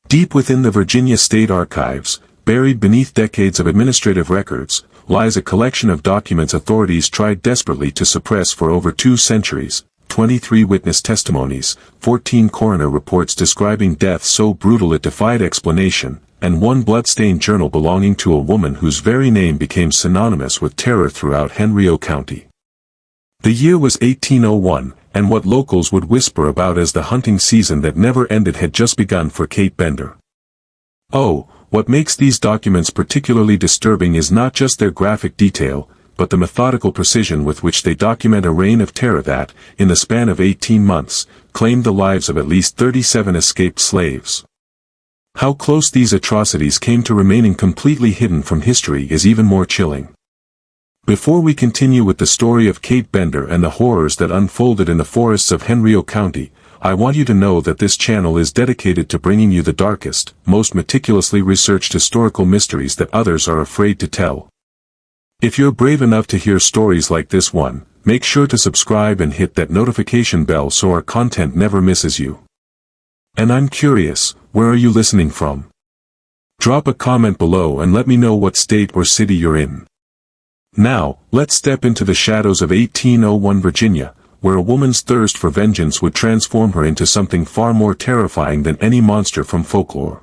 Deep within the Virginia State Archives, buried beneath decades of administrative records, lies a collection of documents authorities tried desperately to suppress for over 2 centuries, 23 witness testimonies, 14 coroner reports describing death so brutal it defied explanation, and 1 bloodstained journal belonging to a woman whose very name became synonymous with terror throughout Henry County. The year was 1801, and what locals would whisper about as the hunting season that never ended had just begun for Kate Bender. Oh, what makes these documents particularly disturbing is not just their graphic detail, but the methodical precision with which they document a reign of terror that, in the span of 18 months, claimed the lives of at least 37 escaped slaves. How close these atrocities came to remaining completely hidden from history is even more chilling. Before we continue with the story of Kate Bender and the horrors that unfolded in the forests of Henry County, I want you to know that this channel is dedicated to bringing you the darkest, most meticulously researched historical mysteries that others are afraid to tell. If you're brave enough to hear stories like this one, make sure to subscribe and hit that notification bell so our content never misses you. And I'm curious, where are you listening from? Drop a comment below and let me know what state or city you're in. Now, let's step into the shadows of 1801 Virginia, where a woman's thirst for vengeance would transform her into something far more terrifying than any monster from folklore.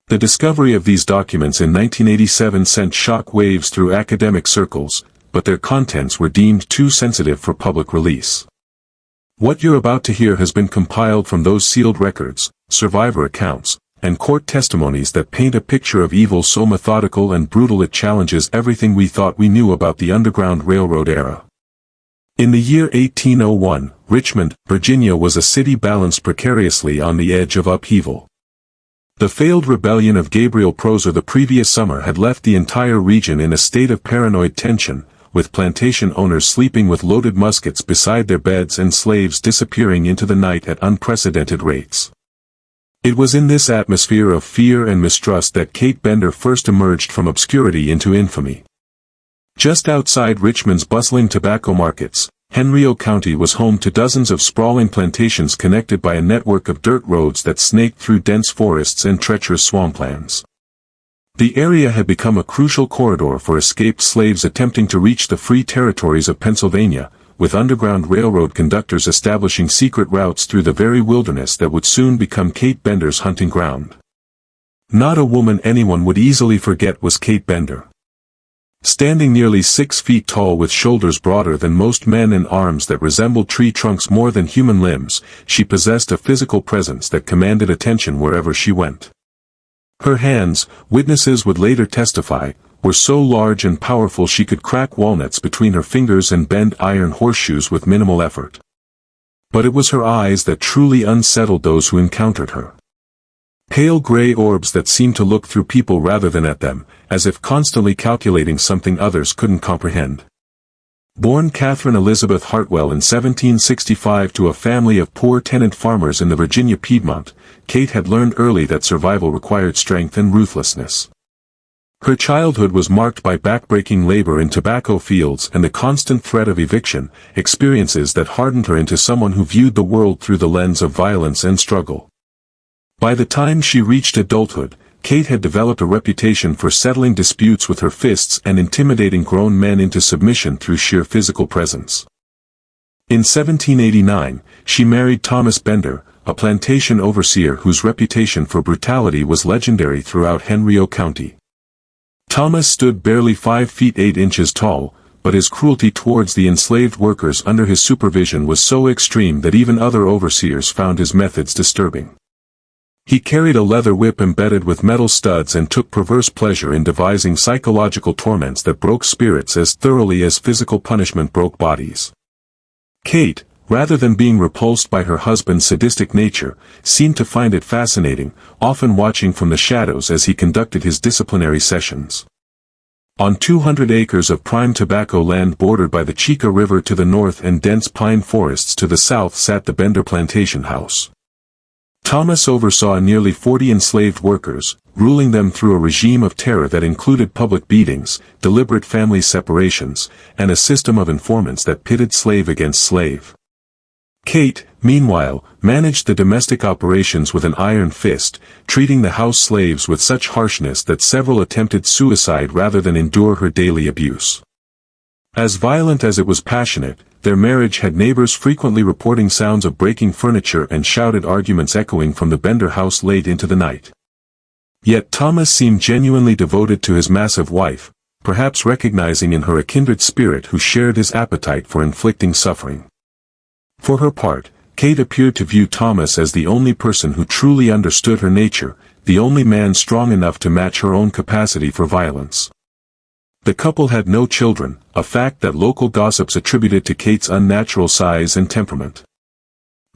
The discovery of these documents in 1987 sent shock waves through academic circles, but their contents were deemed too sensitive for public release. What you're about to hear has been compiled from those sealed records, survivor accounts, and court testimonies that paint a picture of evil so methodical and brutal it challenges everything we thought we knew about the Underground Railroad era. In the year 1801, Richmond, Virginia was a city balanced precariously on the edge of upheaval. The failed rebellion of Gabriel Prosser the previous summer had left the entire region in a state of paranoid tension, with plantation owners sleeping with loaded muskets beside their beds and slaves disappearing into the night at unprecedented rates. It was in this atmosphere of fear and mistrust that Kate Bender first emerged from obscurity into infamy. Just outside Richmond's bustling tobacco markets, Henry County was home to dozens of sprawling plantations connected by a network of dirt roads that snaked through dense forests and treacherous swamplands. The area had become a crucial corridor for escaped slaves attempting to reach the free territories of Pennsylvania, with Underground Railroad conductors establishing secret routes through the very wilderness that would soon become Kate Bender's hunting ground. Not a woman anyone would easily forget was Kate Bender. Standing nearly 6 feet tall with shoulders broader than most men and arms that resembled tree trunks more than human limbs, she possessed a physical presence that commanded attention wherever she went. Her hands, witnesses would later testify, were so large and powerful she could crack walnuts between her fingers and bend iron horseshoes with minimal effort. But it was her eyes that truly unsettled those who encountered her. Pale gray orbs that seemed to look through people rather than at them, as if constantly calculating something others couldn't comprehend. Born Catherine Elizabeth Hartwell in 1765 to a family of poor tenant farmers in the Virginia Piedmont, Kate had learned early that survival required strength and ruthlessness. Her childhood was marked by backbreaking labor in tobacco fields and the constant threat of eviction, experiences that hardened her into someone who viewed the world through the lens of violence and struggle. By the time she reached adulthood, Kate had developed a reputation for settling disputes with her fists and intimidating grown men into submission through sheer physical presence. In 1789, she married Thomas Bender, a plantation overseer whose reputation for brutality was legendary throughout Henry County. Thomas stood barely 5 feet 8 inches tall, but his cruelty towards the enslaved workers under his supervision was so extreme that even other overseers found his methods disturbing. He carried a leather whip embedded with metal studs and took perverse pleasure in devising psychological torments that broke spirits as thoroughly as physical punishment broke bodies. Kate, rather than being repulsed by her husband's sadistic nature, seemed to find it fascinating, often watching from the shadows as he conducted his disciplinary sessions. On 200 acres of prime tobacco land bordered by the Chica River to the north and dense pine forests to the south sat the Bender Plantation House. Thomas oversaw nearly 40 enslaved workers, ruling them through a regime of terror that included public beatings, deliberate family separations, and a system of informants that pitted slave against slave. Kate, meanwhile, managed the domestic operations with an iron fist, treating the house slaves with such harshness that several attempted suicide rather than endure her daily abuse. As violent as it was passionate, their marriage had neighbors frequently reporting sounds of breaking furniture and shouted arguments echoing from the Bender house late into the night. Yet Thomas seemed genuinely devoted to his massive wife, perhaps recognizing in her a kindred spirit who shared his appetite for inflicting suffering. For her part, Kate appeared to view Thomas as the only person who truly understood her nature, the only man strong enough to match her own capacity for violence. The couple had no children, a fact that local gossips attributed to Kate's unnatural size and temperament.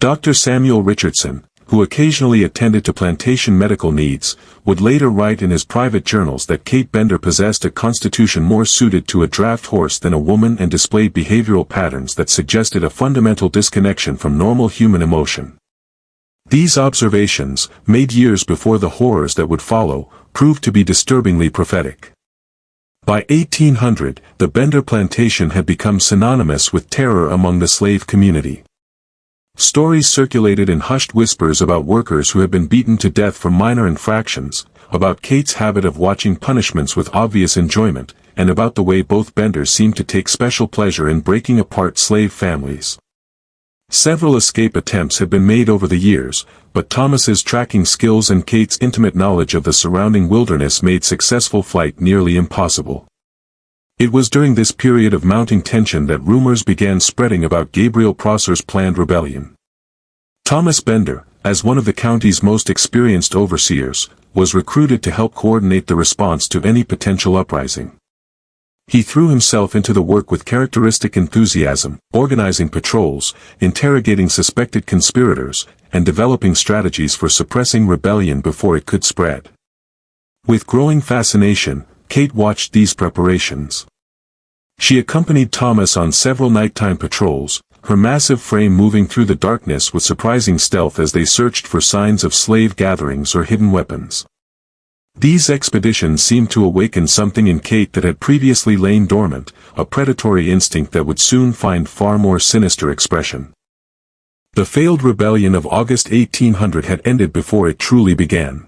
Dr. Samuel Richardson, who occasionally attended to plantation medical needs, would later write in his private journals that Kate Bender possessed a constitution more suited to a draft horse than a woman and displayed behavioral patterns that suggested a fundamental disconnection from normal human emotion. These observations, made years before the horrors that would follow, proved to be disturbingly prophetic. By 1800, the Bender plantation had become synonymous with terror among the slave community. Stories circulated in hushed whispers about workers who had been beaten to death for minor infractions, about Kate's habit of watching punishments with obvious enjoyment, and about the way both Benders seemed to take special pleasure in breaking apart slave families. Several escape attempts had been made over the years, but Thomas's tracking skills and Kate's intimate knowledge of the surrounding wilderness made successful flight nearly impossible. It was during this period of mounting tension that rumors began spreading about Gabriel Prosser's planned rebellion. Thomas Bender, as one of the county's most experienced overseers, was recruited to help coordinate the response to any potential uprising. He threw himself into the work with characteristic enthusiasm, organizing patrols, interrogating suspected conspirators, and developing strategies for suppressing rebellion before it could spread. With growing fascination, Kate watched these preparations. She accompanied Thomas on several nighttime patrols, her massive frame moving through the darkness with surprising stealth as they searched for signs of slave gatherings or hidden weapons. These expeditions seemed to awaken something in Kate that had previously lain dormant, a predatory instinct that would soon find far more sinister expression. The failed rebellion of August 1800 had ended before it truly began.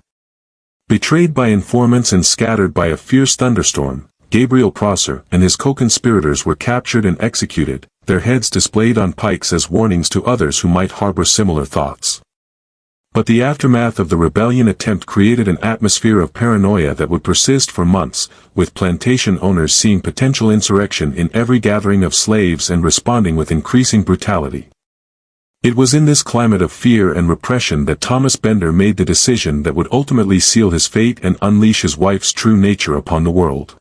Betrayed by informants and scattered by a fierce thunderstorm, Gabriel Prosser and his co-conspirators were captured and executed, their heads displayed on pikes as warnings to others who might harbor similar thoughts. But the aftermath of the rebellion attempt created an atmosphere of paranoia that would persist for months, with plantation owners seeing potential insurrection in every gathering of slaves and responding with increasing brutality. It was in this climate of fear and repression that Thomas Bender made the decision that would ultimately seal his fate and unleash his wife's true nature upon the world.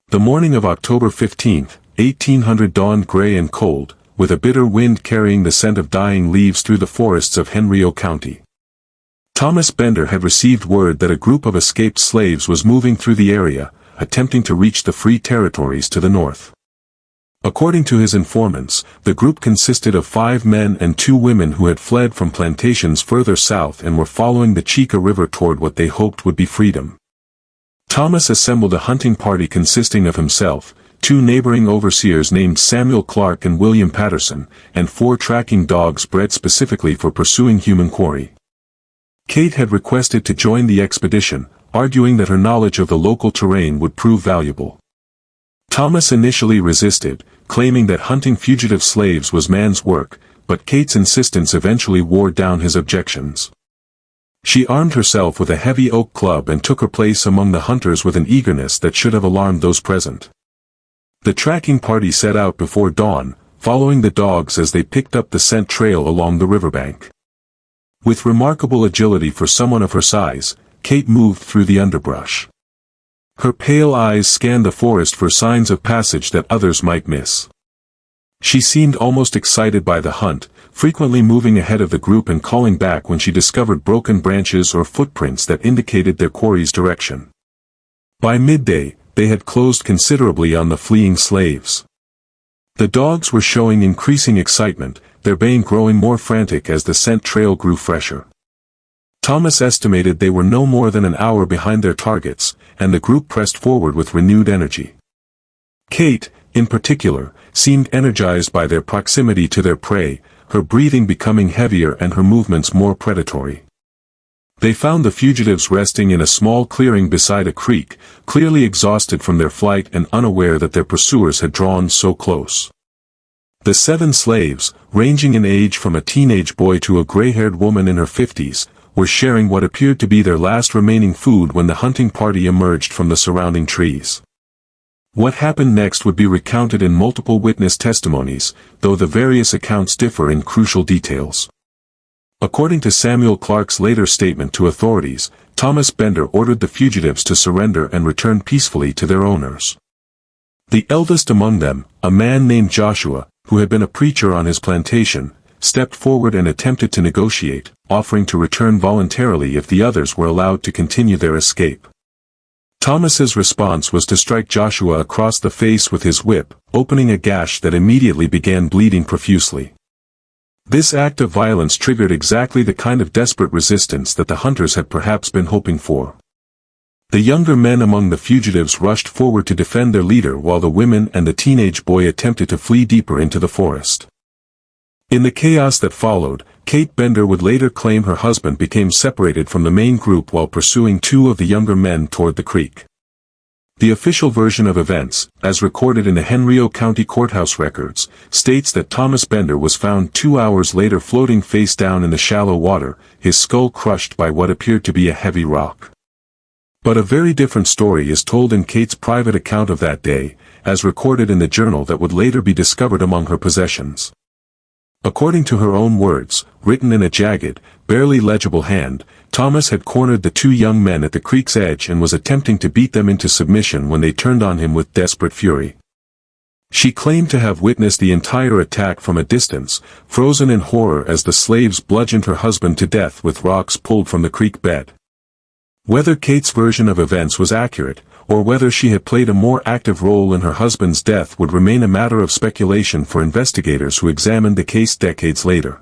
The morning of October 15, 1800 dawned gray and cold, with a bitter wind carrying the scent of dying leaves through the forests of Henrio County. Thomas Bender had received word that a group of escaped slaves was moving through the area, attempting to reach the free territories to the north. According to his informants, the group consisted of 5 men and 2 women who had fled from plantations further south and were following the Chica River toward what they hoped would be freedom. Thomas assembled a hunting party consisting of himself, 2 neighboring overseers named Samuel Clark and William Patterson, and 4 tracking dogs bred specifically for pursuing human quarry. Kate had requested to join the expedition, arguing that her knowledge of the local terrain would prove valuable. Thomas initially resisted, claiming that hunting fugitive slaves was man's work, but Kate's insistence eventually wore down his objections. She armed herself with a heavy oak club and took her place among the hunters with an eagerness that should have alarmed those present. The tracking party set out before dawn, following the dogs as they picked up the scent trail along the riverbank. With remarkable agility for someone of her size, Kate moved through the underbrush. Her pale eyes scanned the forest for signs of passage that others might miss. She seemed almost excited by the hunt, frequently moving ahead of the group and calling back when she discovered broken branches or footprints that indicated their quarry's direction. By midday, they had closed considerably on the fleeing slaves. The dogs were showing increasing excitement, their baying growing more frantic as the scent trail grew fresher. Thomas estimated they were no more than an hour behind their targets, and the group pressed forward with renewed energy. Kate, in particular, seemed energized by their proximity to their prey, her breathing becoming heavier and her movements more predatory. They found the fugitives resting in a small clearing beside a creek, clearly exhausted from their flight and unaware that their pursuers had drawn so close. The 7 slaves, ranging in age from a teenage boy to a gray-haired woman in her 50s, were sharing what appeared to be their last remaining food when the hunting party emerged from the surrounding trees. What happened next would be recounted in multiple witness testimonies, though the various accounts differ in crucial details. According to Samuel Clark's later statement to authorities, Thomas Bender ordered the fugitives to surrender and return peacefully to their owners. The eldest among them, a man named Joshua, who had been a preacher on his plantation, stepped forward and attempted to negotiate, offering to return voluntarily if the others were allowed to continue their escape. Thomas's response was to strike Joshua across the face with his whip, opening a gash that immediately began bleeding profusely. This act of violence triggered exactly the kind of desperate resistance that the hunters had perhaps been hoping for. The younger men among the fugitives rushed forward to defend their leader while the women and the teenage boy attempted to flee deeper into the forest. In the chaos that followed, Kate Bender would later claim her husband became separated from the main group while pursuing 2 of the younger men toward the creek. The official version of events, as recorded in the Henrio County Courthouse records, states that Thomas Bender was found 2 hours later floating face down in the shallow water, his skull crushed by what appeared to be a heavy rock. But a very different story is told in Kate's private account of that day, as recorded in the journal that would later be discovered among her possessions. According to her own words, written in a jagged, barely legible hand, Thomas had cornered the 2 young men at the creek's edge and was attempting to beat them into submission when they turned on him with desperate fury. She claimed to have witnessed the entire attack from a distance, frozen in horror as the slaves bludgeoned her husband to death with rocks pulled from the creek bed. Whether Kate's version of events was accurate, or whether she had played a more active role in her husband's death would remain a matter of speculation for investigators who examined the case decades later.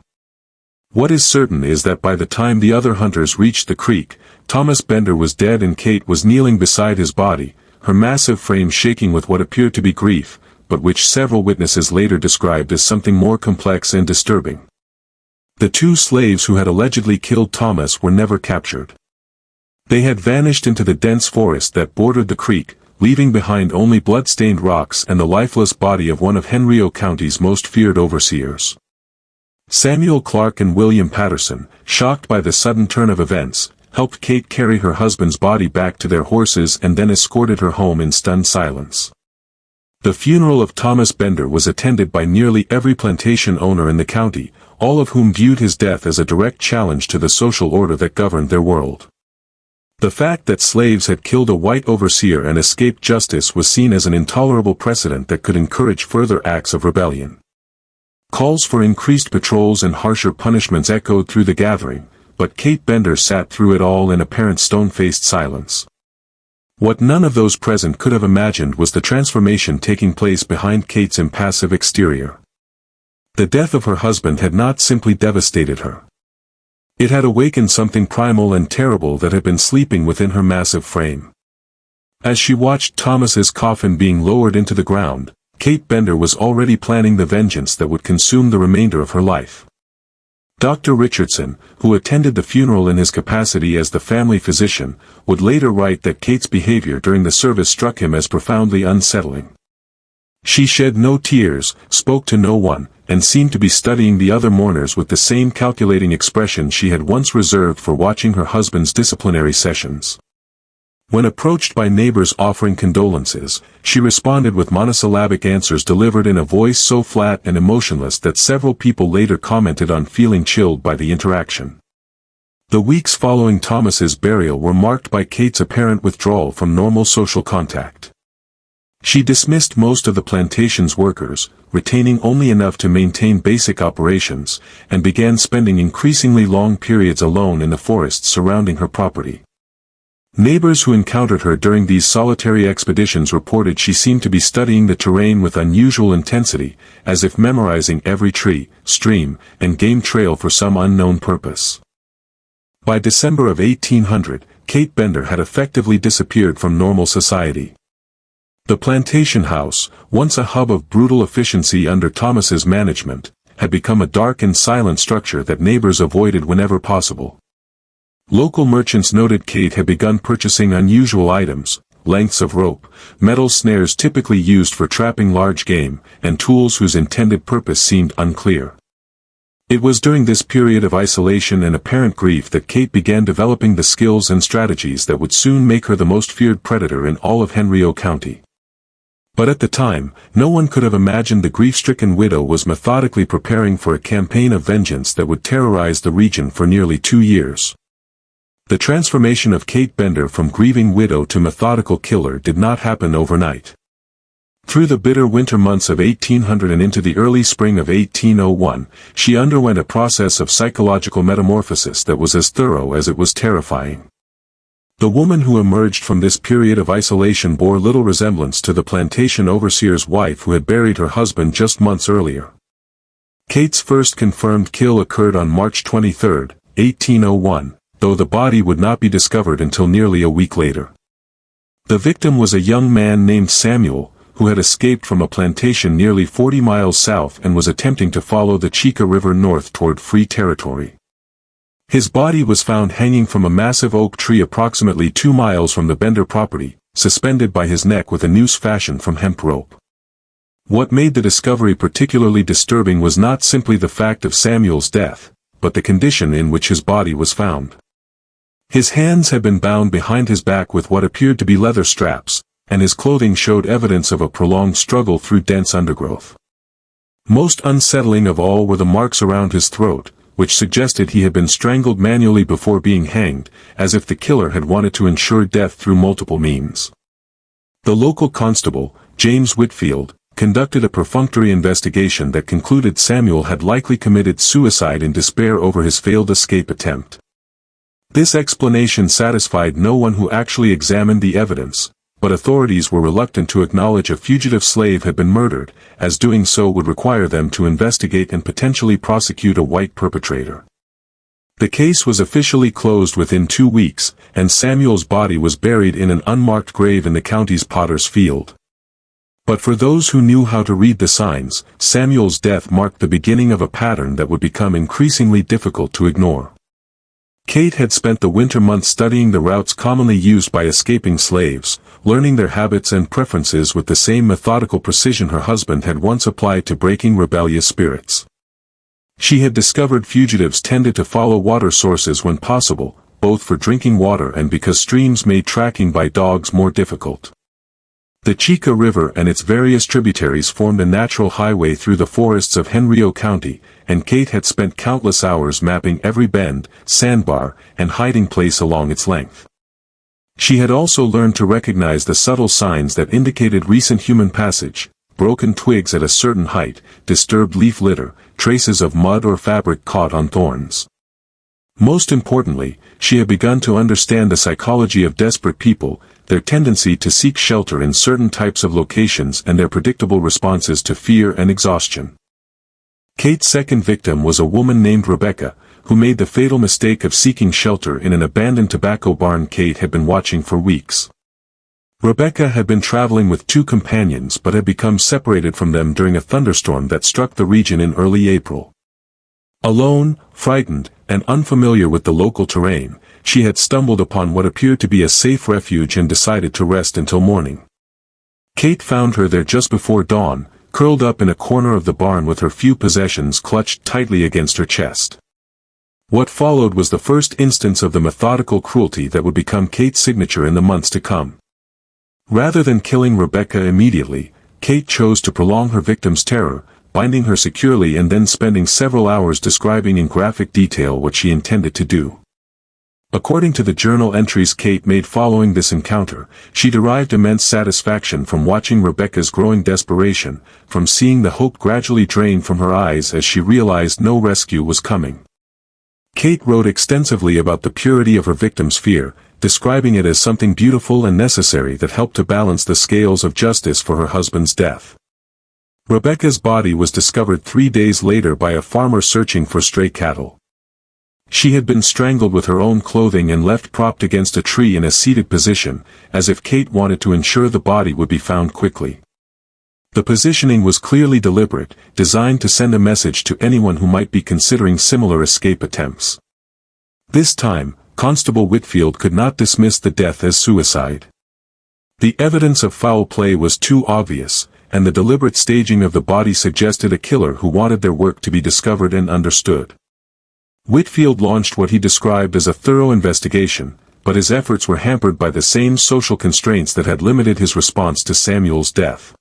What is certain is that by the time the other hunters reached the creek, Thomas Bender was dead and Kate was kneeling beside his body, her massive frame shaking with what appeared to be grief, but which several witnesses later described as something more complex and disturbing. The 2 slaves who had allegedly killed Thomas were never captured. They had vanished into the dense forest that bordered the creek, leaving behind only blood-stained rocks and the lifeless body of one of Henrio County's most feared overseers. Samuel Clark and William Patterson, shocked by the sudden turn of events, helped Kate carry her husband's body back to their horses and then escorted her home in stunned silence. The funeral of Thomas Bender was attended by nearly every plantation owner in the county, all of whom viewed his death as a direct challenge to the social order that governed their world. The fact that slaves had killed a white overseer and escaped justice was seen as an intolerable precedent that could encourage further acts of rebellion. Calls for increased patrols and harsher punishments echoed through the gathering, but Kate Bender sat through it all in apparent stone-faced silence. What none of those present could have imagined was the transformation taking place behind Kate's impassive exterior. The death of her husband had not simply devastated her. It had awakened something primal and terrible that had been sleeping within her massive frame. As she watched Thomas's coffin being lowered into the ground, Kate Bender was already planning the vengeance that would consume the remainder of her life. Dr. Richardson, who attended the funeral in his capacity as the family physician, would later write that Kate's behavior during the service struck him as profoundly unsettling. She shed no tears, spoke to no one, and seemed to be studying the other mourners with the same calculating expression she had once reserved for watching her husband's disciplinary sessions. When approached by neighbors offering condolences, she responded with monosyllabic answers delivered in a voice so flat and emotionless that several people later commented on feeling chilled by the interaction. The weeks following Thomas's burial were marked by Kate's apparent withdrawal from normal social contact. She dismissed most of the plantation's workers, retaining only enough to maintain basic operations, and began spending increasingly long periods alone in the forests surrounding her property. Neighbors who encountered her during these solitary expeditions reported she seemed to be studying the terrain with unusual intensity, as if memorizing every tree, stream, and game trail for some unknown purpose. By December of 1800, Kate Bender had effectively disappeared from normal society. The plantation house, once a hub of brutal efficiency under Thomas's management, had become a dark and silent structure that neighbors avoided whenever possible. Local merchants noted Kate had begun purchasing unusual items, lengths of rope, metal snares typically used for trapping large game, and tools whose intended purpose seemed unclear. It was during this period of isolation and apparent grief that Kate began developing the skills and strategies that would soon make her the most feared predator in all of Henrio County. But at the time, no one could have imagined the grief-stricken widow was methodically preparing for a campaign of vengeance that would terrorize the region for nearly 2 years. The transformation of Kate Bender from grieving widow to methodical killer did not happen overnight. Through the bitter winter months of 1800 and into the early spring of 1801, she underwent a process of psychological metamorphosis that was as thorough as it was terrifying. The woman who emerged from this period of isolation bore little resemblance to the plantation overseer's wife who had buried her husband just months earlier. Kate's first confirmed kill occurred on March 23, 1801, though the body would not be discovered until nearly a week later. The victim was a young man named Samuel, who had escaped from a plantation nearly 40 miles south and was attempting to follow the Chica River north toward free territory. His body was found hanging from a massive oak tree approximately 2 miles from the Bender property, suspended by his neck with a noose fashioned from hemp rope. What made the discovery particularly disturbing was not simply the fact of Samuel's death, but the condition in which his body was found. His hands had been bound behind his back with what appeared to be leather straps, and his clothing showed evidence of a prolonged struggle through dense undergrowth. Most unsettling of all were the marks around his throat, which suggested he had been strangled manually before being hanged, as if the killer had wanted to ensure death through multiple means. The local constable, James Whitfield, conducted a perfunctory investigation that concluded Samuel had likely committed suicide in despair over his failed escape attempt. This explanation satisfied no one who actually examined the evidence, but authorities were reluctant to acknowledge a fugitive slave had been murdered, as doing so would require them to investigate and potentially prosecute a white perpetrator. The case was officially closed within 2 weeks, and Samuel's body was buried in an unmarked grave in the county's Potter's Field. But for those who knew how to read the signs, Samuel's death marked the beginning of a pattern that would become increasingly difficult to ignore. Kate had spent the winter months studying the routes commonly used by escaping slaves, learning their habits and preferences with the same methodical precision her husband had once applied to breaking rebellious spirits. She had discovered fugitives tended to follow water sources when possible, both for drinking water and because streams made tracking by dogs more difficult. The Chica River and its various tributaries formed a natural highway through the forests of Henrio County, and Kate had spent countless hours mapping every bend, sandbar, and hiding place along its length. She had also learned to recognize the subtle signs that indicated recent human passage: broken twigs at a certain height, disturbed leaf litter, traces of mud or fabric caught on thorns. Most importantly, she had begun to understand the psychology of desperate people, their tendency to seek shelter in certain types of locations and their predictable responses to fear and exhaustion. Kate's second victim was a woman named Rebecca, who made the fatal mistake of seeking shelter in an abandoned tobacco barn Kate had been watching for weeks. Rebecca had been traveling with 2 companions but had become separated from them during a thunderstorm that struck the region in early April. Alone, frightened, and unfamiliar with the local terrain, she had stumbled upon what appeared to be a safe refuge and decided to rest until morning. Kate found her there just before dawn, curled up in a corner of the barn with her few possessions clutched tightly against her chest. What followed was the first instance of the methodical cruelty that would become Kate's signature in the months to come. Rather than killing Rebecca immediately, Kate chose to prolong her victim's terror, binding her securely and then spending several hours describing in graphic detail what she intended to do. According to the journal entries Kate made following this encounter, she derived immense satisfaction from watching Rebecca's growing desperation, from seeing the hope gradually drain from her eyes as she realized no rescue was coming. Kate wrote extensively about the purity of her victim's fear, describing it as something beautiful and necessary that helped to balance the scales of justice for her husband's death. Rebecca's body was discovered 3 days later by a farmer searching for stray cattle. She had been strangled with her own clothing and left propped against a tree in a seated position, as if Kate wanted to ensure the body would be found quickly. The positioning was clearly deliberate, designed to send a message to anyone who might be considering similar escape attempts. This time, Constable Whitfield could not dismiss the death as suicide. The evidence of foul play was too obvious, and the deliberate staging of the body suggested a killer who wanted their work to be discovered and understood. Whitfield launched what he described as a thorough investigation, but his efforts were hampered by the same social constraints that had limited his response to Samuel's death.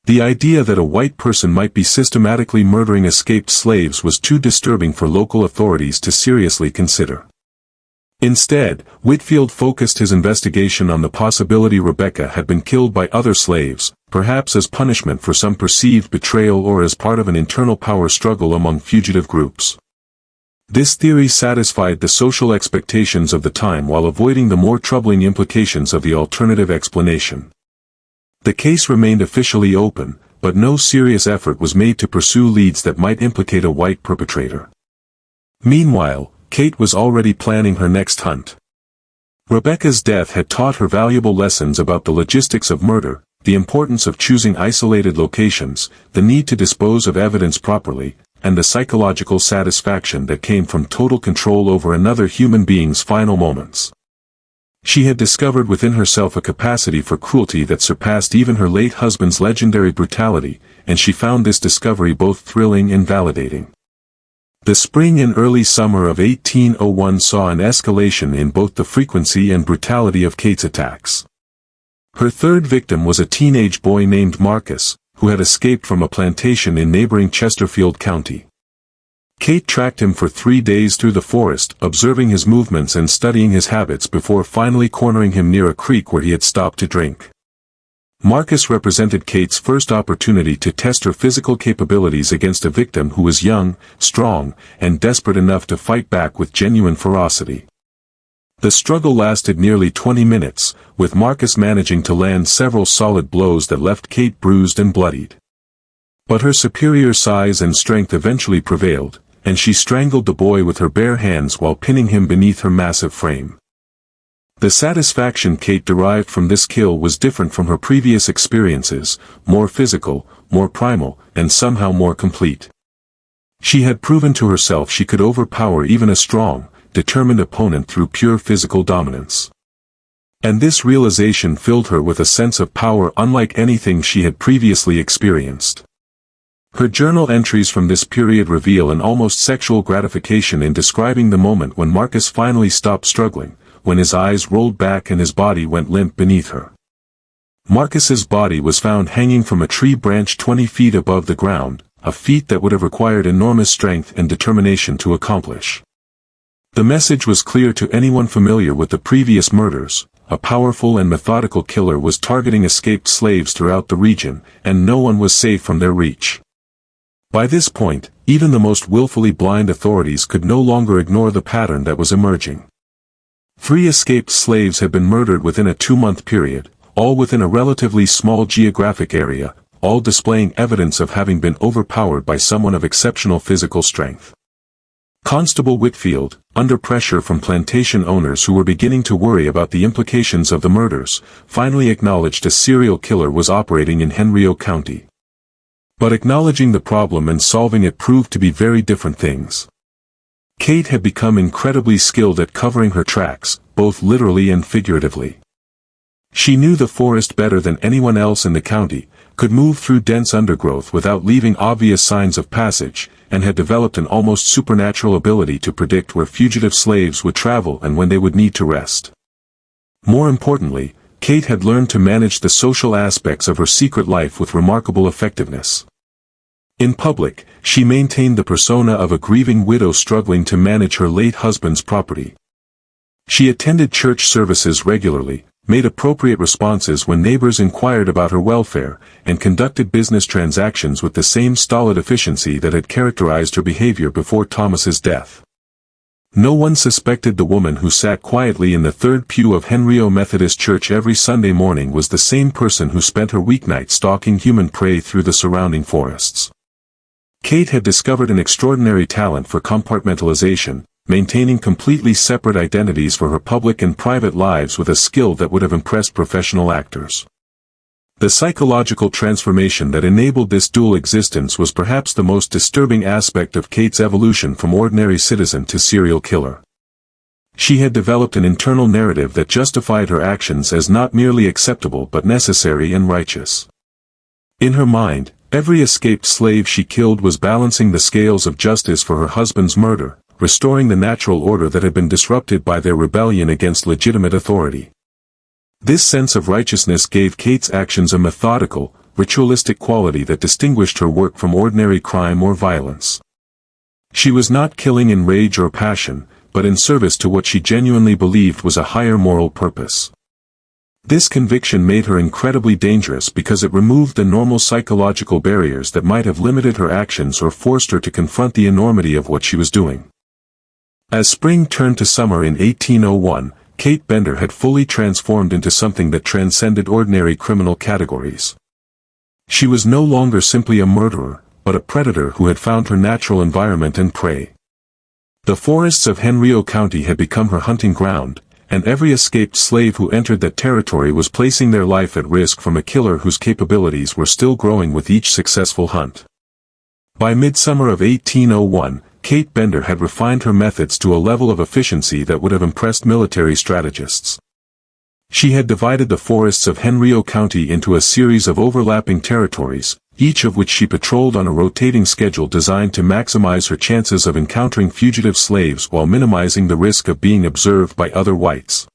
The idea that a white person might be systematically murdering escaped slaves was too disturbing for local authorities to seriously consider. Instead, Whitfield focused his investigation on the possibility Rebecca had been killed by other slaves, perhaps as punishment for some perceived betrayal or as part of an internal power struggle among fugitive groups. This theory satisfied the social expectations of the time while avoiding the more troubling implications of the alternative explanation. The case remained officially open, but no serious effort was made to pursue leads that might implicate a white perpetrator. Meanwhile, Kate was already planning her next hunt. Rebecca's death had taught her valuable lessons about the logistics of murder, the importance of choosing isolated locations, the need to dispose of evidence properly, and the psychological satisfaction that came from total control over another human being's final moments. She had discovered within herself a capacity for cruelty that surpassed even her late husband's legendary brutality, and she found this discovery both thrilling and validating. The spring and early summer of 1801 saw an escalation in both the frequency and brutality of Kate's attacks. Her third victim was a teenage boy named Marcus, who had escaped from a plantation in neighboring Chesterfield County. Kate tracked him for 3 days through the forest, observing his movements and studying his habits before finally cornering him near a creek where he had stopped to drink. Marcus represented Kate's first opportunity to test her physical capabilities against a victim who was young, strong, and desperate enough to fight back with genuine ferocity. The struggle lasted nearly 20 minutes, with Marcus managing to land several solid blows that left Kate bruised and bloodied. But her superior size and strength eventually prevailed, and she strangled the boy with her bare hands while pinning him beneath her massive frame. The satisfaction Kate derived from this kill was different from her previous experiences, more physical, more primal, and somehow more complete. She had proven to herself she could overpower even a strong, determined opponent through pure physical dominance. And this realization filled her with a sense of power unlike anything she had previously experienced. Her journal entries from this period reveal an almost sexual gratification in describing the moment when Marcus finally stopped struggling, when his eyes rolled back and his body went limp beneath her. Marcus's body was found hanging from a tree branch 20 feet above the ground, a feat that would have required enormous strength and determination to accomplish. The message was clear to anyone familiar with the previous murders: a powerful and methodical killer was targeting escaped slaves throughout the region, and no one was safe from their reach. By this point, even the most willfully blind authorities could no longer ignore the pattern that was emerging. 3 escaped slaves had been murdered within a 2-month period, all within a relatively small geographic area, all displaying evidence of having been overpowered by someone of exceptional physical strength. Constable Whitfield, under pressure from plantation owners who were beginning to worry about the implications of the murders, finally acknowledged a serial killer was operating in Henrico County. But acknowledging the problem and solving it proved to be very different things. Kate had become incredibly skilled at covering her tracks, both literally and figuratively. She knew the forest better than anyone else in the county, could move through dense undergrowth without leaving obvious signs of passage, and had developed an almost supernatural ability to predict where fugitive slaves would travel and when they would need to rest. More importantly, Kate had learned to manage the social aspects of her secret life with remarkable effectiveness. In public, she maintained the persona of a grieving widow struggling to manage her late husband's property. She attended church services regularly, made appropriate responses when neighbors inquired about her welfare, and conducted business transactions with the same stolid efficiency that had characterized her behavior before Thomas's death. No one suspected the woman who sat quietly in the third pew of Henrico Methodist Church every Sunday morning was the same person who spent her weeknight stalking human prey through the surrounding forests. Kate had discovered an extraordinary talent for compartmentalization, maintaining completely separate identities for her public and private lives with a skill that would have impressed professional actors. The psychological transformation that enabled this dual existence was perhaps the most disturbing aspect of Kate's evolution from ordinary citizen to serial killer. She had developed an internal narrative that justified her actions as not merely acceptable but necessary and righteous. In her mind, every escaped slave she killed was balancing the scales of justice for her husband's murder, restoring the natural order that had been disrupted by their rebellion against legitimate authority. This sense of righteousness gave Kate's actions a methodical, ritualistic quality that distinguished her work from ordinary crime or violence. She was not killing in rage or passion, but in service to what she genuinely believed was a higher moral purpose. This conviction made her incredibly dangerous because it removed the normal psychological barriers that might have limited her actions or forced her to confront the enormity of what she was doing. As spring turned to summer in 1801, Kate Bender had fully transformed into something that transcended ordinary criminal categories. She was no longer simply a murderer, but a predator who had found her natural environment and prey. The forests of Henrio County had become her hunting ground, and every escaped slave who entered that territory was placing their life at risk from a killer whose capabilities were still growing with each successful hunt. By midsummer of 1801, Kate Bender had refined her methods to a level of efficiency that would have impressed military strategists. She had divided the forests of Henrio County into a series of overlapping territories, each of which she patrolled on a rotating schedule designed to maximize her chances of encountering fugitive slaves while minimizing the risk of being observed by other whites.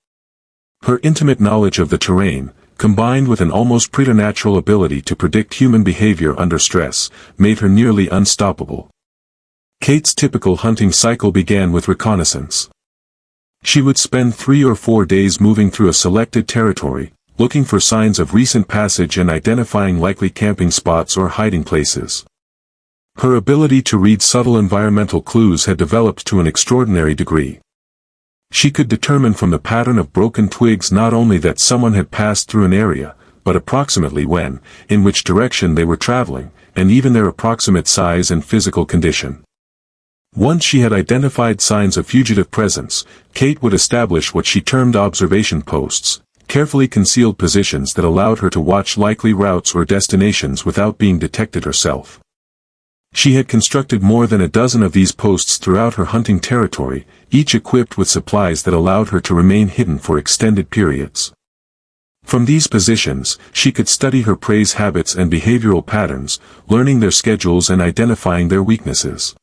Her intimate knowledge of the terrain, combined with an almost preternatural ability to predict human behavior under stress, made her nearly unstoppable. Kate's typical hunting cycle began with reconnaissance. She would spend 3 or 4 days moving through a selected territory, looking for signs of recent passage and identifying likely camping spots or hiding places. Her ability to read subtle environmental clues had developed to an extraordinary degree. She could determine from the pattern of broken twigs not only that someone had passed through an area, but approximately when, in which direction they were traveling, and even their approximate size and physical condition. Once she had identified signs of fugitive presence, Kate would establish what she termed observation posts, carefully concealed positions that allowed her to watch likely routes or destinations without being detected herself. She had constructed more than a dozen of these posts throughout her hunting territory, each equipped with supplies that allowed her to remain hidden for extended periods. From these positions, she could study her prey's habits and behavioral patterns, learning their schedules and identifying their weaknesses.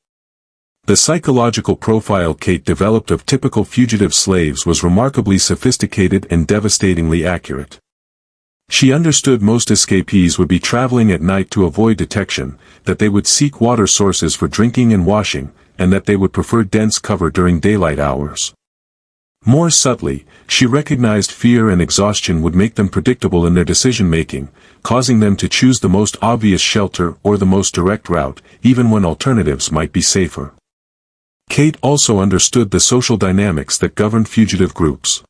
The psychological profile Kate developed of typical fugitive slaves was remarkably sophisticated and devastatingly accurate. She understood most escapees would be traveling at night to avoid detection, that they would seek water sources for drinking and washing, and that they would prefer dense cover during daylight hours. More subtly, she recognized fear and exhaustion would make them predictable in their decision-making, causing them to choose the most obvious shelter or the most direct route, even when alternatives might be safer. Kate also understood the social dynamics that governed fugitive groups.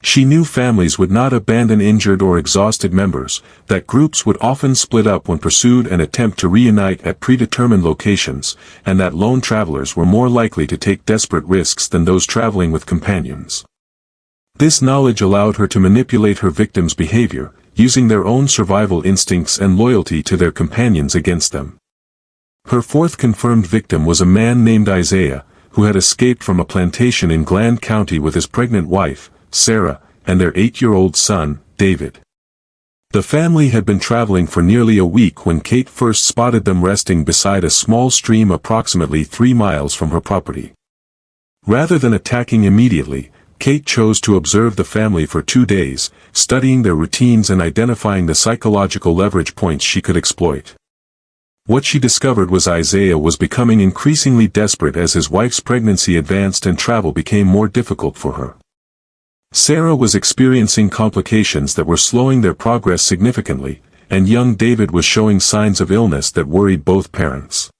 She knew families would not abandon injured or exhausted members, that groups would often split up when pursued and attempt to reunite at predetermined locations, and that lone travelers were more likely to take desperate risks than those traveling with companions. This knowledge allowed her to manipulate her victims' behavior, using their own survival instincts and loyalty to their companions against them. Her fourth confirmed victim was a man named Isaiah, who had escaped from a plantation in Gland County with his pregnant wife, Sarah, and their 8-year-old son, David. The family had been traveling for nearly a week when Kate first spotted them resting beside a small stream approximately 3 miles from her property. Rather than attacking immediately, Kate chose to observe the family for 2 days, studying their routines and identifying the psychological leverage points she could exploit. What she discovered was Isaiah was becoming increasingly desperate as his wife's pregnancy advanced and travel became more difficult for her. Sarah was experiencing complications that were slowing their progress significantly, and young David was showing signs of illness that worried both parents.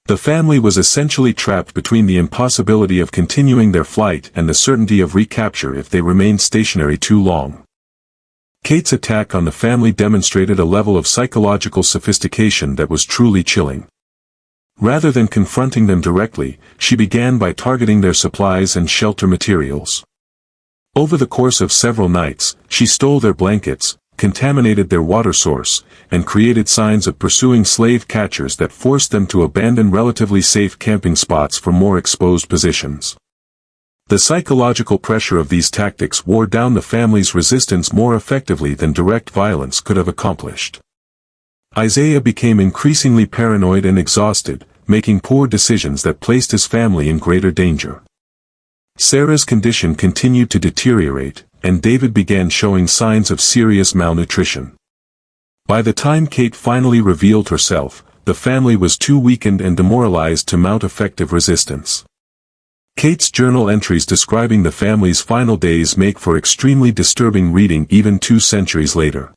The family was essentially trapped between the impossibility of continuing their flight and the certainty of recapture if they remained stationary too long. Kate's attack on the family demonstrated a level of psychological sophistication that was truly chilling. Rather than confronting them directly, she began by targeting their supplies and shelter materials. Over the course of several nights, she stole their blankets, contaminated their water source, and created signs of pursuing slave catchers that forced them to abandon relatively safe camping spots for more exposed positions. The psychological pressure of these tactics wore down the family's resistance more effectively than direct violence could have accomplished. Isaiah became increasingly paranoid and exhausted, making poor decisions that placed his family in greater danger. Sarah's condition continued to deteriorate, and David began showing signs of serious malnutrition. By the time Kate finally revealed herself, the family was too weakened and demoralized to mount effective resistance. Kate's journal entries describing the family's final days make for extremely disturbing reading even 2 centuries later.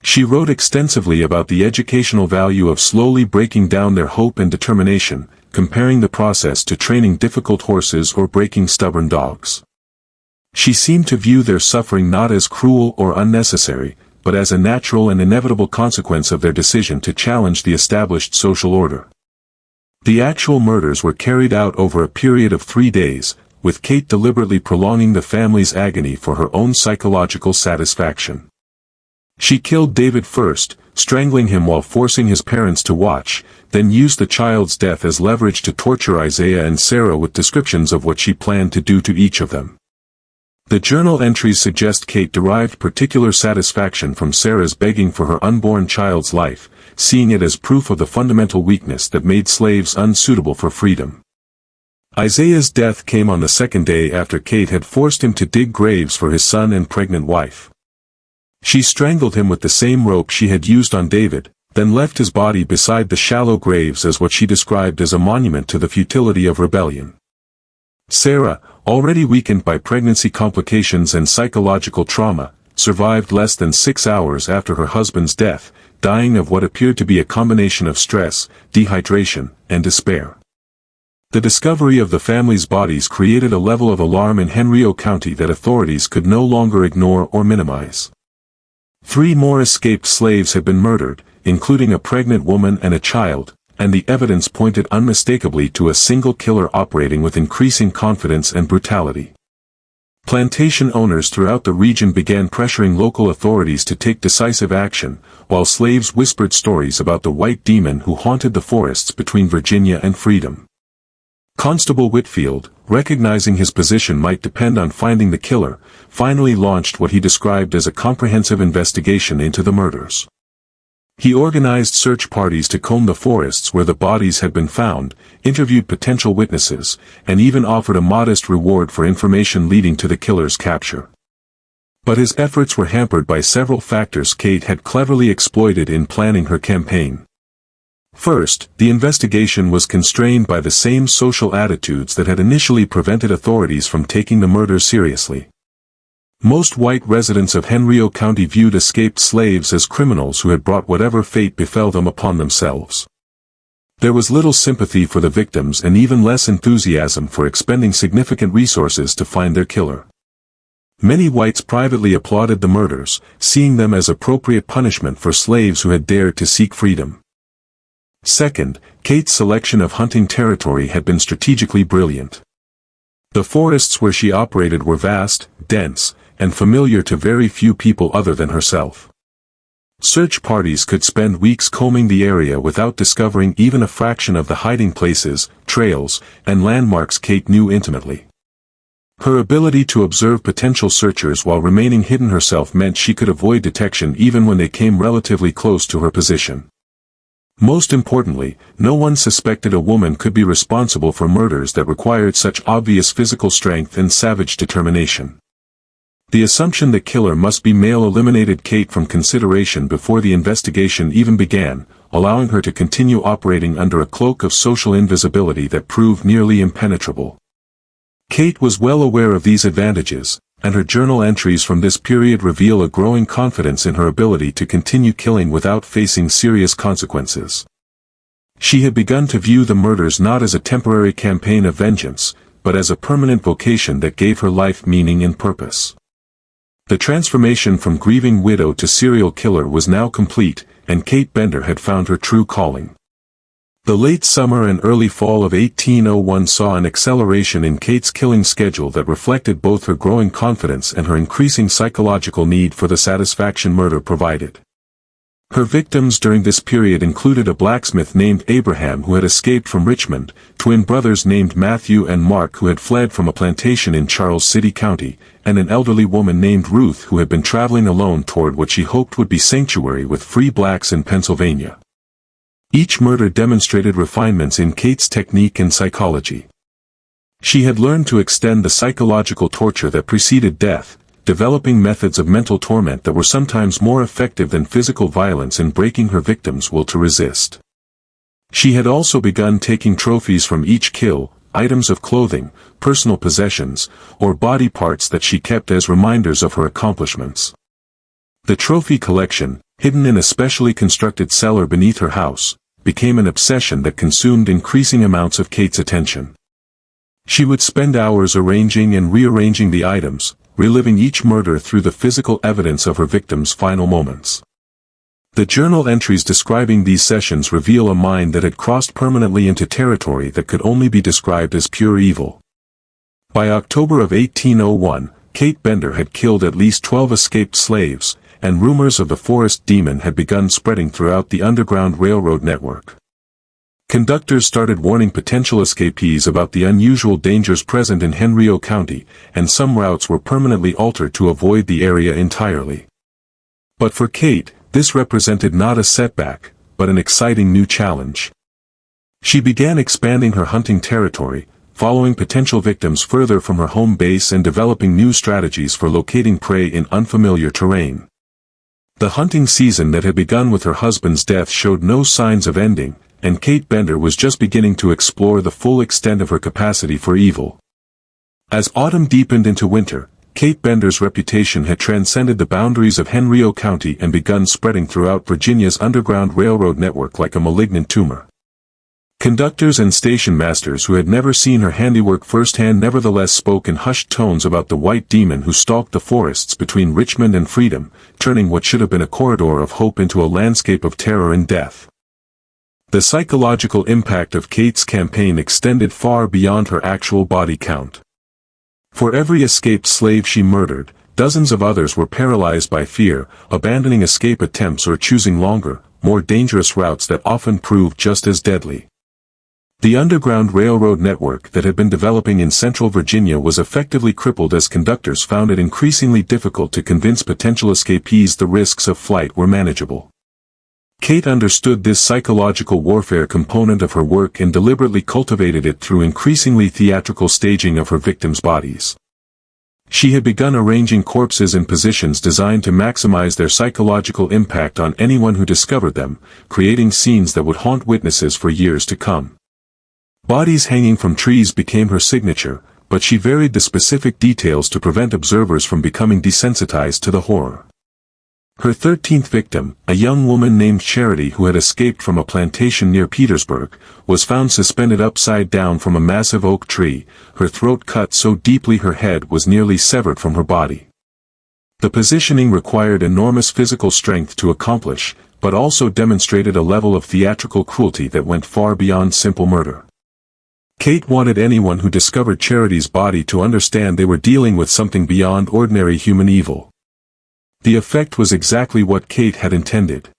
She wrote extensively about the educational value of slowly breaking down their hope and determination, comparing the process to training difficult horses or breaking stubborn dogs. She seemed to view their suffering not as cruel or unnecessary, but as a natural and inevitable consequence of their decision to challenge the established social order. The actual murders were carried out over a period of 3 days, with Kate deliberately prolonging the family's agony for her own psychological satisfaction. She killed David first, strangling him while forcing his parents to watch, then used the child's death as leverage to torture Isaiah and Sarah with descriptions of what she planned to do to each of them. The journal entries suggest Kate derived particular satisfaction from Sarah's begging for her unborn child's life, seeing it as proof of the fundamental weakness that made slaves unsuitable for freedom. Isaiah's death came on the 2nd day after Kate had forced him to dig graves for his son and pregnant wife. She strangled him with the same rope she had used on David, then left his body beside the shallow graves as what she described as a monument to the futility of rebellion. Sarah, already weakened by pregnancy complications and psychological trauma, survived less than 6 hours after her husband's death, dying of what appeared to be a combination of stress, dehydration, and despair. The discovery of the family's bodies created a level of alarm in Henrio County that authorities could no longer ignore or minimize. 3 more escaped slaves had been murdered, including a pregnant woman and a child, and the evidence pointed unmistakably to a single killer operating with increasing confidence and brutality. Plantation owners throughout the region began pressuring local authorities to take decisive action, while slaves whispered stories about the white demon who haunted the forests between Virginia and freedom. Constable Whitfield, recognizing his position might depend on finding the killer, finally launched what he described as a comprehensive investigation into the murders. He organized search parties to comb the forests where the bodies had been found, interviewed potential witnesses, and even offered a modest reward for information leading to the killer's capture. But his efforts were hampered by several factors Kate had cleverly exploited in planning her campaign. First, the investigation was constrained by the same social attitudes that had initially prevented authorities from taking the murder seriously. Most white residents of Henrio County viewed escaped slaves as criminals who had brought whatever fate befell them upon themselves. There was little sympathy for the victims and even less enthusiasm for expending significant resources to find their killer. Many whites privately applauded the murders, seeing them as appropriate punishment for slaves who had dared to seek freedom. Second, Kate's selection of hunting territory had been strategically brilliant. The forests where she operated were vast, dense, and familiar to very few people other than herself. Search parties could spend weeks combing the area without discovering even a fraction of the hiding places, trails, and landmarks Kate knew intimately. Her ability to observe potential searchers while remaining hidden herself meant she could avoid detection even when they came relatively close to her position. Most importantly, no one suspected a woman could be responsible for murders that required such obvious physical strength and savage determination. The assumption the killer must be male eliminated Kate from consideration before the investigation even began, allowing her to continue operating under a cloak of social invisibility that proved nearly impenetrable. Kate was well aware of these advantages, and her journal entries from this period reveal a growing confidence in her ability to continue killing without facing serious consequences. She had begun to view the murders not as a temporary campaign of vengeance, but as a permanent vocation that gave her life meaning and purpose. The transformation from grieving widow to serial killer was now complete, and Kate Bender had found her true calling. The late summer and early fall of 1801 saw an acceleration in Kate's killing schedule that reflected both her growing confidence and her increasing psychological need for the satisfaction murder provided. Her victims during this period included a blacksmith named Abraham who had escaped from Richmond, twin brothers named Matthew and Mark who had fled from a plantation in Charles City County, and an elderly woman named Ruth who had been traveling alone toward what she hoped would be sanctuary with free blacks in Pennsylvania. Each murder demonstrated refinements in Kate's technique and psychology. She had learned to extend the psychological torture that preceded death, developing methods of mental torment that were sometimes more effective than physical violence in breaking her victims' will to resist. She had also begun taking trophies from each kill, items of clothing, personal possessions, or body parts that she kept as reminders of her accomplishments. The trophy collection, hidden in a specially constructed cellar beneath her house, became an obsession that consumed increasing amounts of Kate's attention. She would spend hours arranging and rearranging the items, reliving each murder through the physical evidence of her victims' final moments. The journal entries describing these sessions reveal a mind that had crossed permanently into territory that could only be described as pure evil. By October of 1801, Kate Bender had killed at least 12 escaped slaves, and rumors of the forest demon had begun spreading throughout the Underground Railroad network. Conductors started warning potential escapees about the unusual dangers present in Henrico County, and some routes were permanently altered to avoid the area entirely. But for Kate, this represented not a setback, but an exciting new challenge. She began expanding her hunting territory, following potential victims further from her home base and developing new strategies for locating prey in unfamiliar terrain. The hunting season that had begun with her husband's death showed no signs of ending, and Kate Bender was just beginning to explore the full extent of her capacity for evil. As autumn deepened into winter, Kate Bender's reputation had transcended the boundaries of Henrico County and begun spreading throughout Virginia's Underground Railroad network like a malignant tumor. Conductors and station masters who had never seen her handiwork firsthand nevertheless spoke in hushed tones about the white demon who stalked the forests between Richmond and Freedom, turning what should have been a corridor of hope into a landscape of terror and death. The psychological impact of Kate's campaign extended far beyond her actual body count. For every escaped slave she murdered, dozens of others were paralyzed by fear, abandoning escape attempts or choosing longer, more dangerous routes that often proved just as deadly. The Underground Railroad network that had been developing in central Virginia was effectively crippled as conductors found it increasingly difficult to convince potential escapees the risks of flight were manageable. Kate understood this psychological warfare component of her work and deliberately cultivated it through increasingly theatrical staging of her victims' bodies. She had begun arranging corpses in positions designed to maximize their psychological impact on anyone who discovered them, creating scenes that would haunt witnesses for years to come. Bodies hanging from trees became her signature, but she varied the specific details to prevent observers from becoming desensitized to the horror. Her 13th victim, a young woman named Charity who had escaped from a plantation near Petersburg, was found suspended upside down from a massive oak tree, her throat cut so deeply her head was nearly severed from her body. The positioning required enormous physical strength to accomplish, but also demonstrated a level of theatrical cruelty that went far beyond simple murder. Kate wanted anyone who discovered Charity's body to understand they were dealing with something beyond ordinary human evil. The effect was exactly what Kate had intended.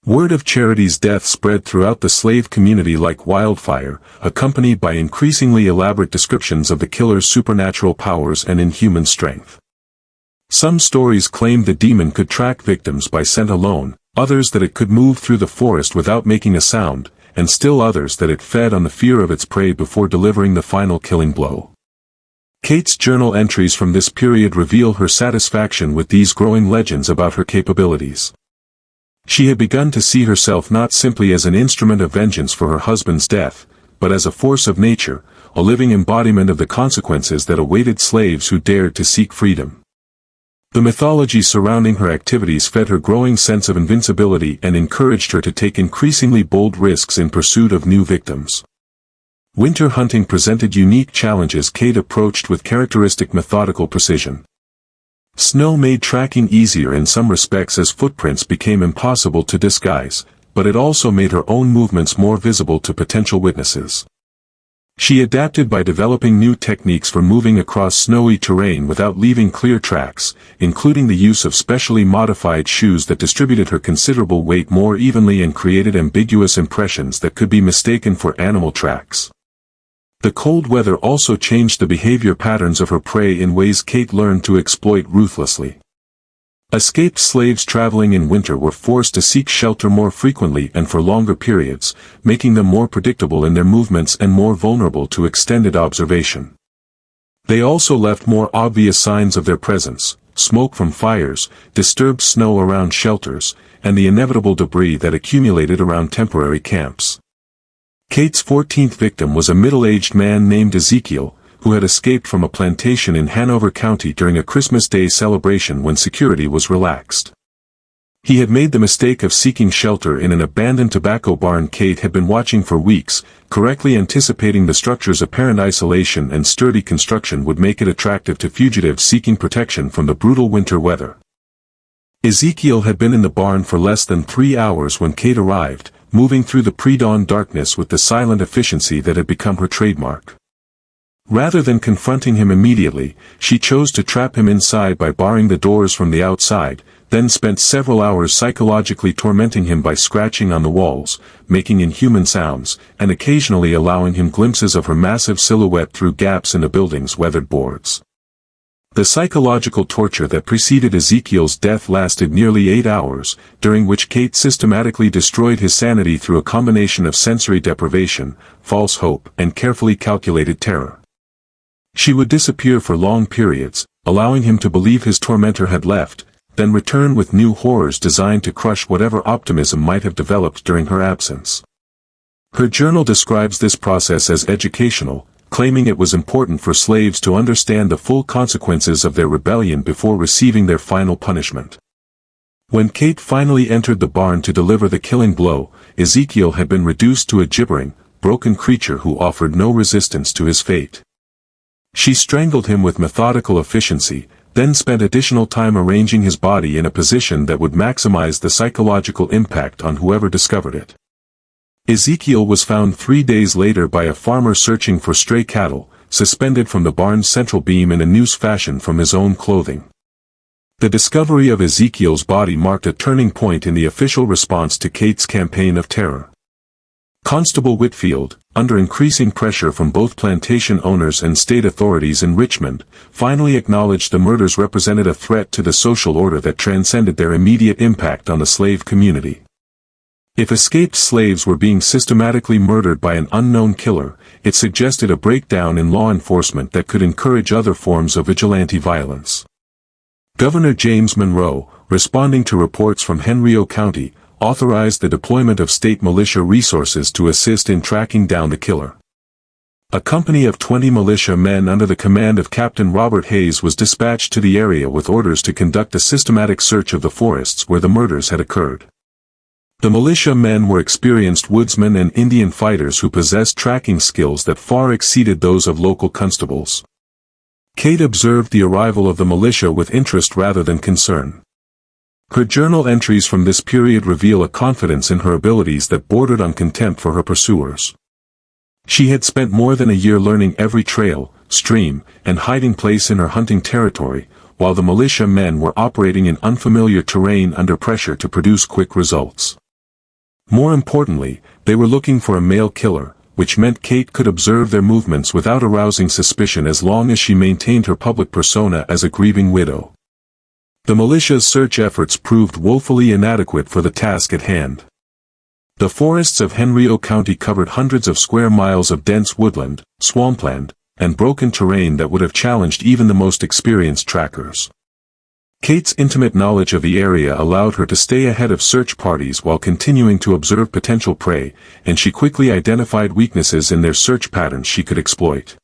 Word of Charity's death spread throughout the slave community like wildfire, accompanied by increasingly elaborate descriptions of the killer's supernatural powers and inhuman strength. Some stories claimed the demon could track victims by scent alone, others that it could move through the forest without making a sound, and still others that it fed on the fear of its prey before delivering the final killing blow. Kate's journal entries from this period reveal her satisfaction with these growing legends about her capabilities. She had begun to see herself not simply as an instrument of vengeance for her husband's death, but as a force of nature, a living embodiment of the consequences that awaited slaves who dared to seek freedom. The mythology surrounding her activities fed her growing sense of invincibility and encouraged her to take increasingly bold risks in pursuit of new victims. Winter hunting presented unique challenges Kate approached with characteristic methodical precision. Snow made tracking easier in some respects as footprints became impossible to disguise, but it also made her own movements more visible to potential witnesses. She adapted by developing new techniques for moving across snowy terrain without leaving clear tracks, including the use of specially modified shoes that distributed her considerable weight more evenly and created ambiguous impressions that could be mistaken for animal tracks. The cold weather also changed the behavior patterns of her prey in ways Kate learned to exploit ruthlessly. Escaped slaves traveling in winter were forced to seek shelter more frequently and for longer periods, making them more predictable in their movements and more vulnerable to extended observation. They also left more obvious signs of their presence: smoke from fires, disturbed snow around shelters, and the inevitable debris that accumulated around temporary camps. Kate's 14th victim was a middle-aged man named Ezekiel, who had escaped from a plantation in Hanover County during a Christmas Day celebration when security was relaxed. He had made the mistake of seeking shelter in an abandoned tobacco barn Kate had been watching for weeks, correctly anticipating the structure's apparent isolation and sturdy construction would make it attractive to fugitives seeking protection from the brutal winter weather. Ezekiel had been in the barn for less than 3 hours when Kate arrived, moving through the pre-dawn darkness with the silent efficiency that had become her trademark. Rather than confronting him immediately, she chose to trap him inside by barring the doors from the outside, then spent several hours psychologically tormenting him by scratching on the walls, making inhuman sounds, and occasionally allowing him glimpses of her massive silhouette through gaps in the building's weathered boards. The psychological torture that preceded Ezekiel's death lasted nearly 8 hours, during which Kate systematically destroyed his sanity through a combination of sensory deprivation, false hope, and carefully calculated terror. She would disappear for long periods, allowing him to believe his tormentor had left, then return with new horrors designed to crush whatever optimism might have developed during her absence. Her journal describes this process as educational, claiming it was important for slaves to understand the full consequences of their rebellion before receiving their final punishment. When Kate finally entered the barn to deliver the killing blow, Ezekiel had been reduced to a gibbering, broken creature who offered no resistance to his fate. She strangled him with methodical efficiency, then spent additional time arranging his body in a position that would maximize the psychological impact on whoever discovered it. Ezekiel was found 3 days later by a farmer searching for stray cattle, suspended from the barn's central beam in a noose fashioned from his own clothing. The discovery of Ezekiel's body marked a turning point in the official response to Kate's campaign of terror. Constable Whitfield, under increasing pressure from both plantation owners and state authorities in Richmond, finally acknowledged the murders represented a threat to the social order that transcended their immediate impact on the slave community. If escaped slaves were being systematically murdered by an unknown killer, it suggested a breakdown in law enforcement that could encourage other forms of vigilante violence. Governor James Monroe, responding to reports from Henrico County, authorized the deployment of state militia resources to assist in tracking down the killer. A company of 20 militia men under the command of Captain Robert Hayes was dispatched to the area with orders to conduct a systematic search of the forests where the murders had occurred. The militia men were experienced woodsmen and Indian fighters who possessed tracking skills that far exceeded those of local constables. Kate observed the arrival of the militia with interest rather than concern. Her journal entries from this period reveal a confidence in her abilities that bordered on contempt for her pursuers. She had spent more than a year learning every trail, stream, and hiding place in her hunting territory, while the militia men were operating in unfamiliar terrain under pressure to produce quick results. More importantly, they were looking for a male killer, which meant Kate could observe their movements without arousing suspicion as long as she maintained her public persona as a grieving widow. The militia's search efforts proved woefully inadequate for the task at hand. The forests of Henrico County covered hundreds of square miles of dense woodland, swampland, and broken terrain that would have challenged even the most experienced trackers. Kate's intimate knowledge of the area allowed her to stay ahead of search parties while continuing to observe potential prey, and she quickly identified weaknesses in their search patterns she could exploit.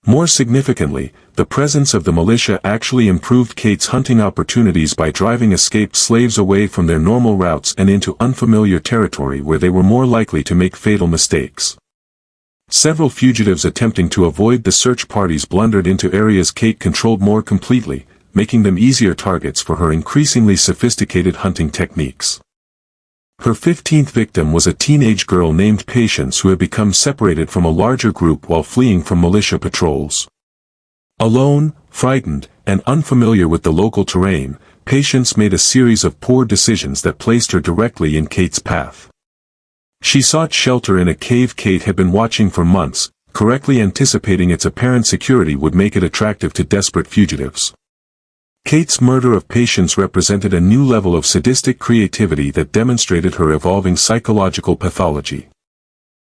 More significantly, the presence of the militia actually improved Kate's hunting opportunities by driving escaped slaves away from their normal routes and into unfamiliar territory where they were more likely to make fatal mistakes. Several fugitives attempting to avoid the search parties blundered into areas Kate controlled more completely, making them easier targets for her increasingly sophisticated hunting techniques. Her 15th victim was a teenage girl named Patience who had become separated from a larger group while fleeing from militia patrols. Alone, frightened, and unfamiliar with the local terrain, Patience made a series of poor decisions that placed her directly in Kate's path. She sought shelter in a cave Kate had been watching for months, correctly anticipating its apparent security would make it attractive to desperate fugitives. Kate's murder of Patience represented a new level of sadistic creativity that demonstrated her evolving psychological pathology.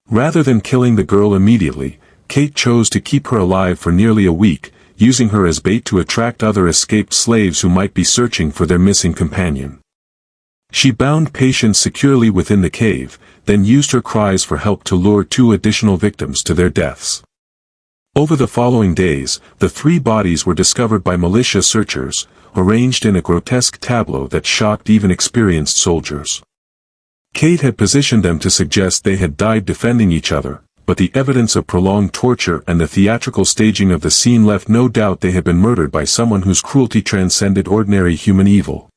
Rather than killing the girl immediately, Kate chose to keep her alive for nearly a week, using her as bait to attract other escaped slaves who might be searching for their missing companion. She bound Patience securely within the cave, then used her cries for help to lure 2 additional victims to their deaths. Over the following days, the 3 bodies were discovered by militia searchers, arranged in a grotesque tableau that shocked even experienced soldiers. Kate had positioned them to suggest they had died defending each other, but the evidence of prolonged torture and the theatrical staging of the scene left no doubt they had been murdered by someone whose cruelty transcended ordinary human evil.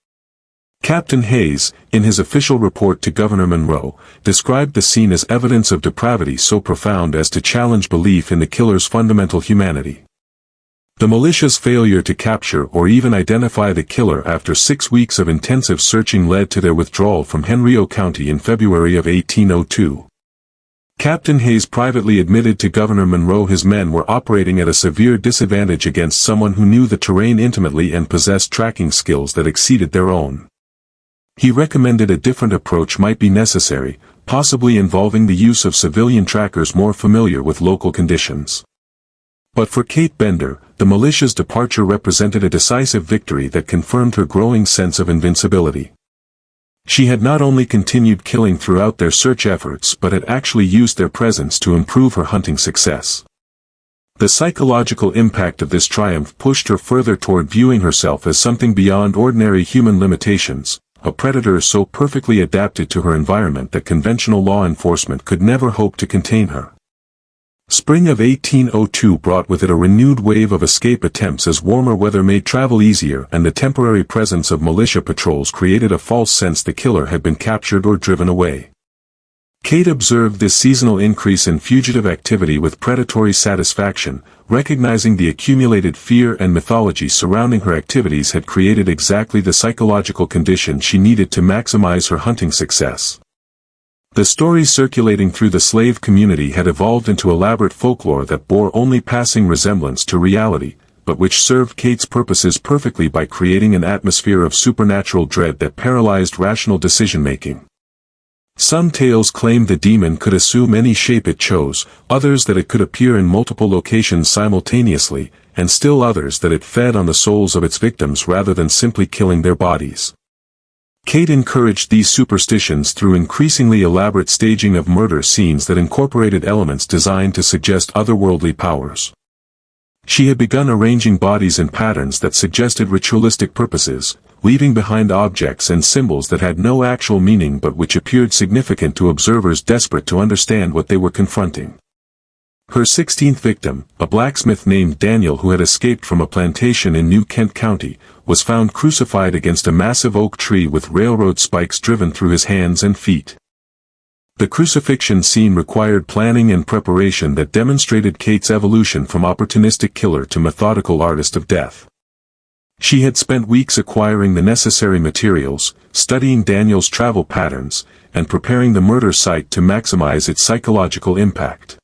Captain Hayes, in his official report to Governor Monroe, described the scene as evidence of depravity so profound as to challenge belief in the killer's fundamental humanity. The militia's failure to capture or even identify the killer after 6 weeks of intensive searching led to their withdrawal from Henrico County in February of 1802. Captain Hayes privately admitted to Governor Monroe his men were operating at a severe disadvantage against someone who knew the terrain intimately and possessed tracking skills that exceeded their own. He recommended a different approach might be necessary, possibly involving the use of civilian trackers more familiar with local conditions. But for Kate Bender, the militia's departure represented a decisive victory that confirmed her growing sense of invincibility. She had not only continued killing throughout their search efforts but had actually used their presence to improve her hunting success. The psychological impact of this triumph pushed her further toward viewing herself as something beyond ordinary human limitations, a predator so perfectly adapted to her environment that conventional law enforcement could never hope to contain her. Spring of 1802 brought with it a renewed wave of escape attempts as warmer weather made travel easier and the temporary presence of militia patrols created a false sense the killer had been captured or driven away. Kate observed this seasonal increase in fugitive activity with predatory satisfaction, recognizing the accumulated fear and mythology surrounding her activities had created exactly the psychological condition she needed to maximize her hunting success. The stories circulating through the slave community had evolved into elaborate folklore that bore only passing resemblance to reality, but which served Kate's purposes perfectly by creating an atmosphere of supernatural dread that paralyzed rational decision-making. Some tales claimed the demon could assume any shape it chose, others that it could appear in multiple locations simultaneously, and still others that it fed on the souls of its victims rather than simply killing their bodies. Kate encouraged these superstitions through increasingly elaborate staging of murder scenes that incorporated elements designed to suggest otherworldly powers. She had begun arranging bodies in patterns that suggested ritualistic purposes, leaving behind objects and symbols that had no actual meaning but which appeared significant to observers desperate to understand what they were confronting. Her 16th victim, a blacksmith named Daniel who had escaped from a plantation in New Kent County, was found crucified against a massive oak tree with railroad spikes driven through his hands and feet. The crucifixion scene required planning and preparation that demonstrated Kate's evolution from opportunistic killer to methodical artist of death. She had spent weeks acquiring the necessary materials, studying Daniel's travel patterns, and preparing the murder site to maximize its psychological impact.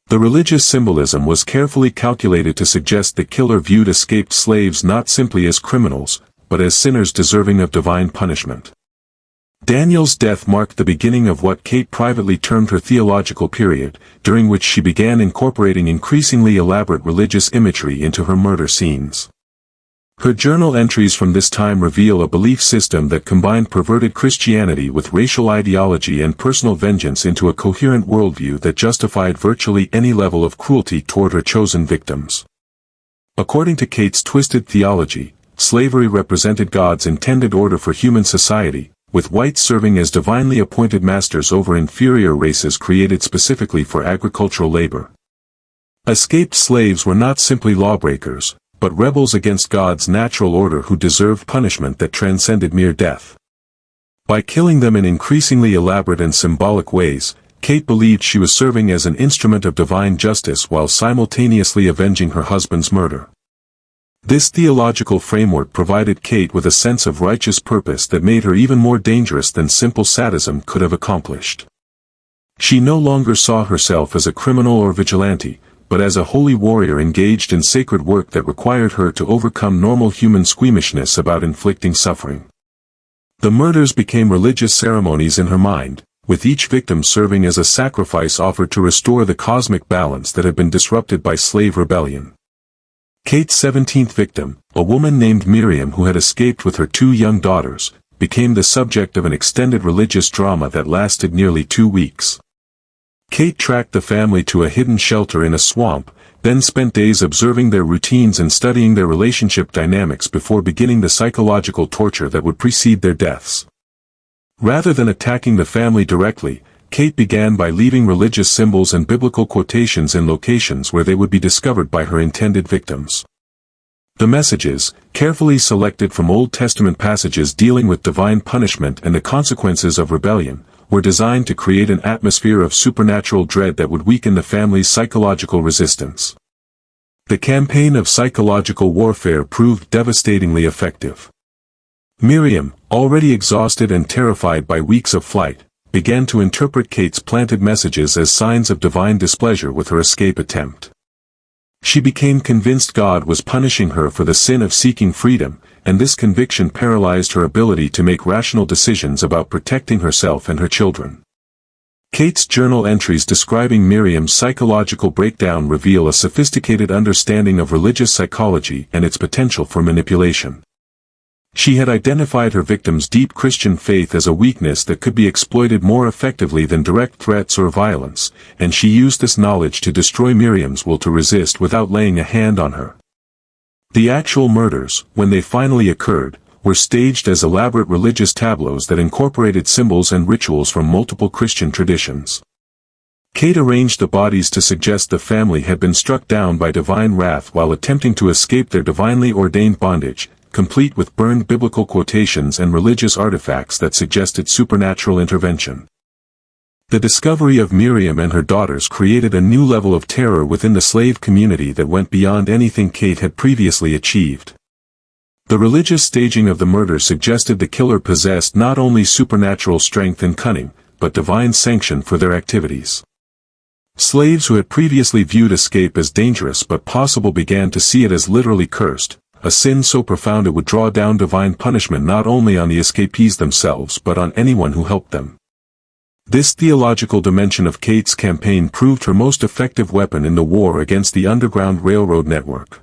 The religious symbolism was carefully calculated to suggest the killer viewed escaped slaves not simply as criminals, but as sinners deserving of divine punishment. Daniel's death marked the beginning of what Kate privately termed her theological period, during which she began incorporating increasingly elaborate religious imagery into her murder scenes. Her journal entries from this time reveal a belief system that combined perverted Christianity with racial ideology and personal vengeance into a coherent worldview that justified virtually any level of cruelty toward her chosen victims. According to Kate's twisted theology, slavery represented God's intended order for human society, with whites serving as divinely appointed masters over inferior races created specifically for agricultural labor. Escaped slaves were not simply lawbreakers, but rebels against God's natural order who deserved punishment that transcended mere death. By killing them in increasingly elaborate and symbolic ways, Kate believed she was serving as an instrument of divine justice while simultaneously avenging her husband's murder. This theological framework provided Kate with a sense of righteous purpose that made her even more dangerous than simple sadism could have accomplished. She no longer saw herself as a criminal or vigilante, but as a holy warrior engaged in sacred work that required her to overcome normal human squeamishness about inflicting suffering. The murders became religious ceremonies in her mind, with each victim serving as a sacrifice offered to restore the cosmic balance that had been disrupted by slave rebellion. Kate's 17th victim, a woman named Miriam who had escaped with her 2 young daughters, became the subject of an extended religious drama that lasted nearly 2 weeks. Kate tracked the family to a hidden shelter in a swamp, then spent days observing their routines and studying their relationship dynamics before beginning the psychological torture that would precede their deaths. Rather than attacking the family directly, Kate began by leaving religious symbols and biblical quotations in locations where they would be discovered by her intended victims. The messages, carefully selected from Old Testament passages dealing with divine punishment and the consequences of rebellion, were designed to create an atmosphere of supernatural dread that would weaken the family's psychological resistance. The campaign of psychological warfare proved devastatingly effective. Miriam, already exhausted and terrified by weeks of flight, began to interpret Kate's planted messages as signs of divine displeasure with her escape attempt. She became convinced God was punishing her for the sin of seeking freedom, and this conviction paralyzed her ability to make rational decisions about protecting herself and her children. Kate's journal entries describing Miriam's psychological breakdown reveal a sophisticated understanding of religious psychology and its potential for manipulation. She had identified her victims' deep Christian faith as a weakness that could be exploited more effectively than direct threats or violence, and she used this knowledge to destroy Miriam's will to resist without laying a hand on her. The actual murders, when they finally occurred, were staged as elaborate religious tableaus that incorporated symbols and rituals from multiple Christian traditions. Kate arranged the bodies to suggest the family had been struck down by divine wrath while attempting to escape their divinely ordained bondage, complete with burned biblical quotations and religious artifacts that suggested supernatural intervention. The discovery of Miriam and her daughters created a new level of terror within the slave community that went beyond anything Kate had previously achieved. The religious staging of the murder suggested the killer possessed not only supernatural strength and cunning, but divine sanction for their activities. Slaves who had previously viewed escape as dangerous but possible began to see it as literally cursed, a sin so profound it would draw down divine punishment not only on the escapees themselves but on anyone who helped them. This theological dimension of Kate's campaign proved her most effective weapon in the war against the Underground Railroad network.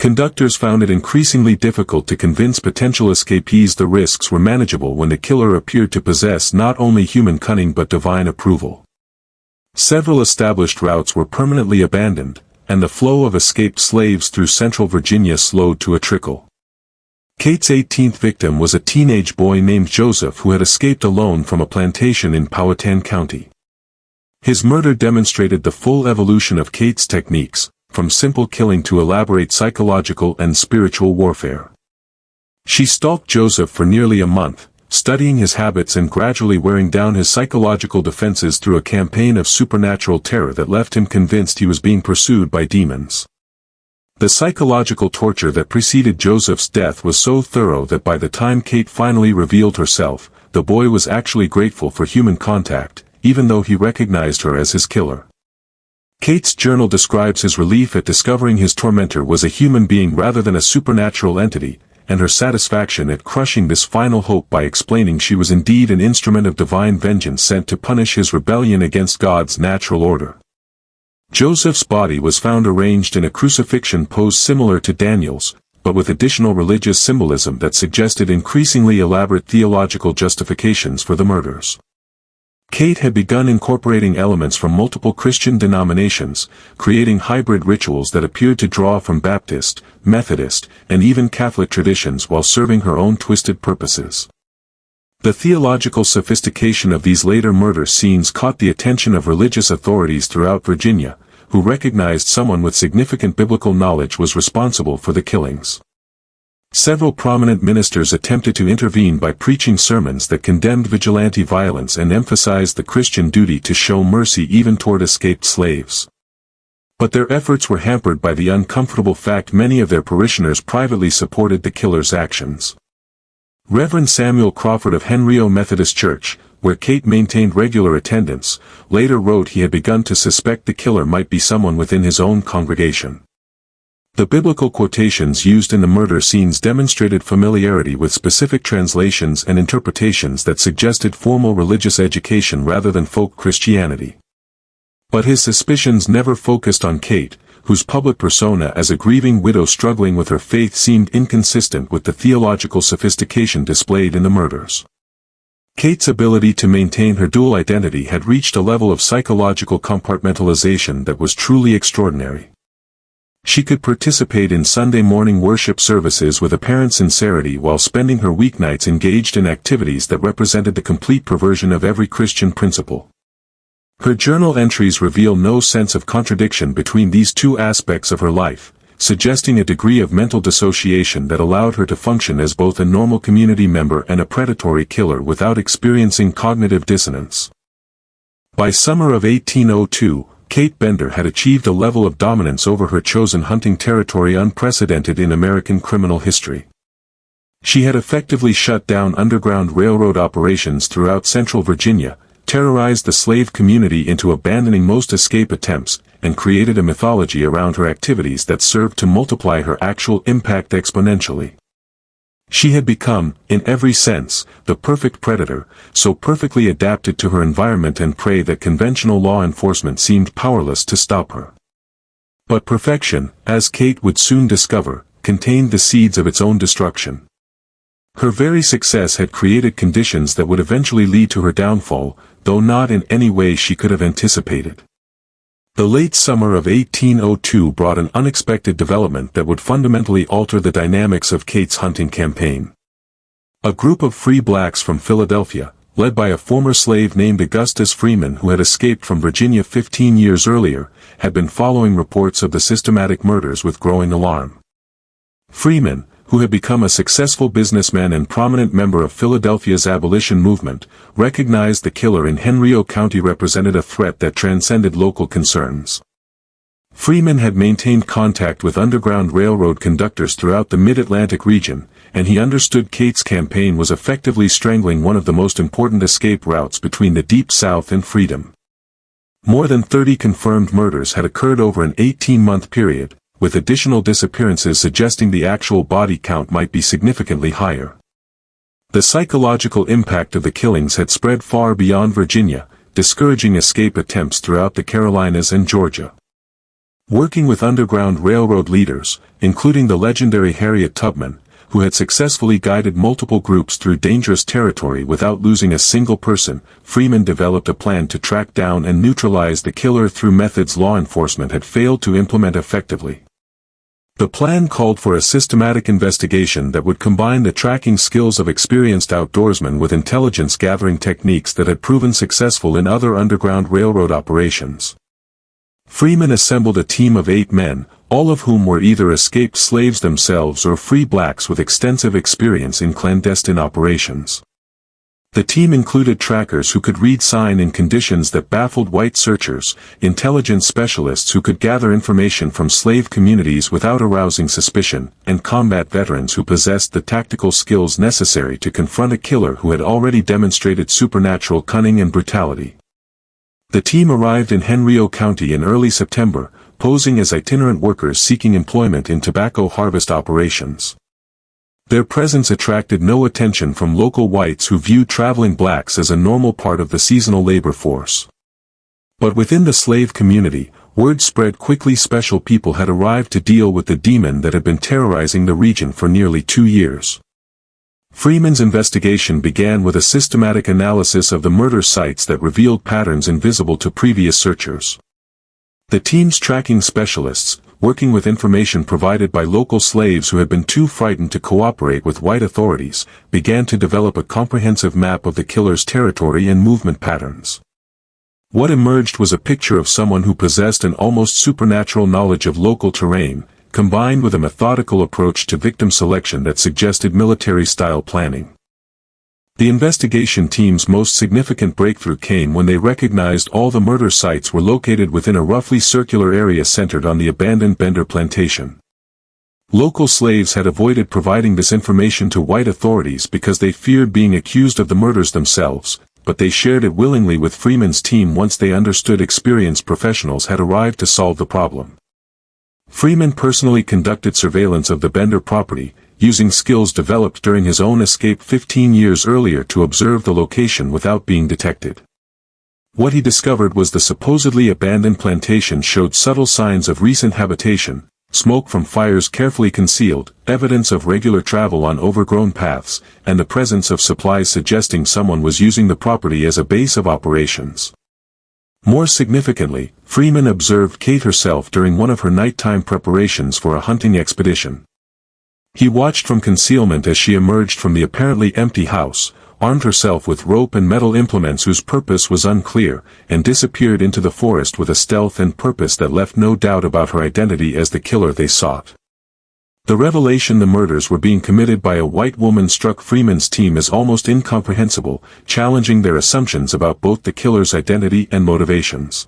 Conductors found it increasingly difficult to convince potential escapees the risks were manageable when the killer appeared to possess not only human cunning but divine approval. Several established routes were permanently abandoned, and the flow of escaped slaves through central Virginia slowed to a trickle. Kate's 18th victim was a teenage boy named Joseph who had escaped alone from a plantation in Powhatan County. His murder demonstrated the full evolution of Kate's techniques, from simple killing to elaborate psychological and spiritual warfare. She stalked Joseph for nearly a month, studying his habits and gradually wearing down his psychological defenses through a campaign of supernatural terror that left him convinced he was being pursued by demons. The psychological torture that preceded Joseph's death was so thorough that by the time Kate finally revealed herself, the boy was actually grateful for human contact, even though he recognized her as his killer. Kate's journal describes his relief at discovering his tormentor was a human being rather than a supernatural entity, and her satisfaction at crushing this final hope by explaining she was indeed an instrument of divine vengeance sent to punish his rebellion against God's natural order. Joseph's body was found arranged in a crucifixion pose similar to Daniel's, but with additional religious symbolism that suggested increasingly elaborate theological justifications for the murders. Kate had begun incorporating elements from multiple Christian denominations, creating hybrid rituals that appeared to draw from Baptist, Methodist, and even Catholic traditions while serving her own twisted purposes. The theological sophistication of these later murder scenes caught the attention of religious authorities throughout Virginia, who recognized someone with significant biblical knowledge was responsible for the killings. Several prominent ministers attempted to intervene by preaching sermons that condemned vigilante violence and emphasized the Christian duty to show mercy even toward escaped slaves. But their efforts were hampered by the uncomfortable fact many of their parishioners privately supported the killer's actions. Reverend Samuel Crawford of Henrio Methodist Church, where Kate maintained regular attendance, later wrote he had begun to suspect the killer might be someone within his own congregation. The biblical quotations used in the murder scenes demonstrated familiarity with specific translations and interpretations that suggested formal religious education rather than folk Christianity. But his suspicions never focused on Kate, whose public persona as a grieving widow struggling with her faith seemed inconsistent with the theological sophistication displayed in the murders. Kate's ability to maintain her dual identity had reached a level of psychological compartmentalization that was truly extraordinary. She could participate in Sunday morning worship services with apparent sincerity while spending her weeknights engaged in activities that represented the complete perversion of every Christian principle. Her journal entries reveal no sense of contradiction between these two aspects of her life, suggesting a degree of mental dissociation that allowed her to function as both a normal community member and a predatory killer without experiencing cognitive dissonance. By summer of 1802, Kate Bender had achieved a level of dominance over her chosen hunting territory unprecedented in American criminal history. She had effectively shut down Underground Railroad operations throughout central Virginia, terrorized the slave community into abandoning most escape attempts, and created a mythology around her activities that served to multiply her actual impact exponentially. She had become, in every sense, the perfect predator, so perfectly adapted to her environment and prey that conventional law enforcement seemed powerless to stop her. But perfection, as Kate would soon discover, contained the seeds of its own destruction. Her very success had created conditions that would eventually lead to her downfall, though not in any way she could have anticipated. The late summer of 1802 brought an unexpected development that would fundamentally alter the dynamics of Kate's hunting campaign. A group of free blacks from Philadelphia, led by a former slave named Augustus Freeman who had escaped from Virginia 15 years earlier, had been following reports of the systematic murders with growing alarm. Freeman, who had become a successful businessman and prominent member of Philadelphia's abolition movement, recognized the killer in Henrio County represented a threat that transcended local concerns. Freeman had maintained contact with Underground Railroad conductors throughout the Mid-Atlantic region, and he understood Kate's campaign was effectively strangling one of the most important escape routes between the Deep South and freedom. More than 30 confirmed murders had occurred over an 18-month period, with additional disappearances suggesting the actual body count might be significantly higher. The psychological impact of the killings had spread far beyond Virginia, discouraging escape attempts throughout the Carolinas and Georgia. Working with Underground Railroad leaders, including the legendary Harriet Tubman, who had successfully guided multiple groups through dangerous territory without losing a single person, Freeman developed a plan to track down and neutralize the killer through methods law enforcement had failed to implement effectively. The plan called for a systematic investigation that would combine the tracking skills of experienced outdoorsmen with intelligence-gathering techniques that had proven successful in other Underground Railroad operations. Freeman assembled a team of 8 men, all of whom were either escaped slaves themselves or free blacks with extensive experience in clandestine operations. The team included trackers who could read sign in conditions that baffled white searchers, intelligence specialists who could gather information from slave communities without arousing suspicion, and combat veterans who possessed the tactical skills necessary to confront a killer who had already demonstrated supernatural cunning and brutality. The team arrived in Henrio County in early September, posing as itinerant workers seeking employment in tobacco harvest operations. Their presence attracted no attention from local whites who viewed traveling blacks as a normal part of the seasonal labor force. But within the slave community, word spread quickly special people had arrived to deal with the demon that had been terrorizing the region for nearly 2 years. Freeman's investigation began with a systematic analysis of the murder sites that revealed patterns invisible to previous searchers. The team's tracking specialists, working with information provided by local slaves who had been too frightened to cooperate with white authorities, began to develop a comprehensive map of the killer's territory and movement patterns. What emerged was a picture of someone who possessed an almost supernatural knowledge of local terrain, combined with a methodical approach to victim selection that suggested military-style planning. The investigation team's most significant breakthrough came when they recognized all the murder sites were located within a roughly circular area centered on the abandoned Bender plantation. Local slaves had avoided providing this information to white authorities because they feared being accused of the murders themselves, but they shared it willingly with Freeman's team once they understood experienced professionals had arrived to solve the problem. Freeman personally conducted surveillance of the Bender property, using skills developed during his own escape 15 years earlier to observe the location without being detected. What he discovered was the supposedly abandoned plantation showed subtle signs of recent habitation, smoke from fires carefully concealed, evidence of regular travel on overgrown paths, and the presence of supplies suggesting someone was using the property as a base of operations. More significantly, Freeman observed Kate herself during one of her nighttime preparations for a hunting expedition. He watched from concealment as she emerged from the apparently empty house, armed herself with rope and metal implements whose purpose was unclear, and disappeared into the forest with a stealth and purpose that left no doubt about her identity as the killer they sought. The revelation the murders were being committed by a white woman struck Freeman's team as almost incomprehensible, challenging their assumptions about both the killer's identity and motivations.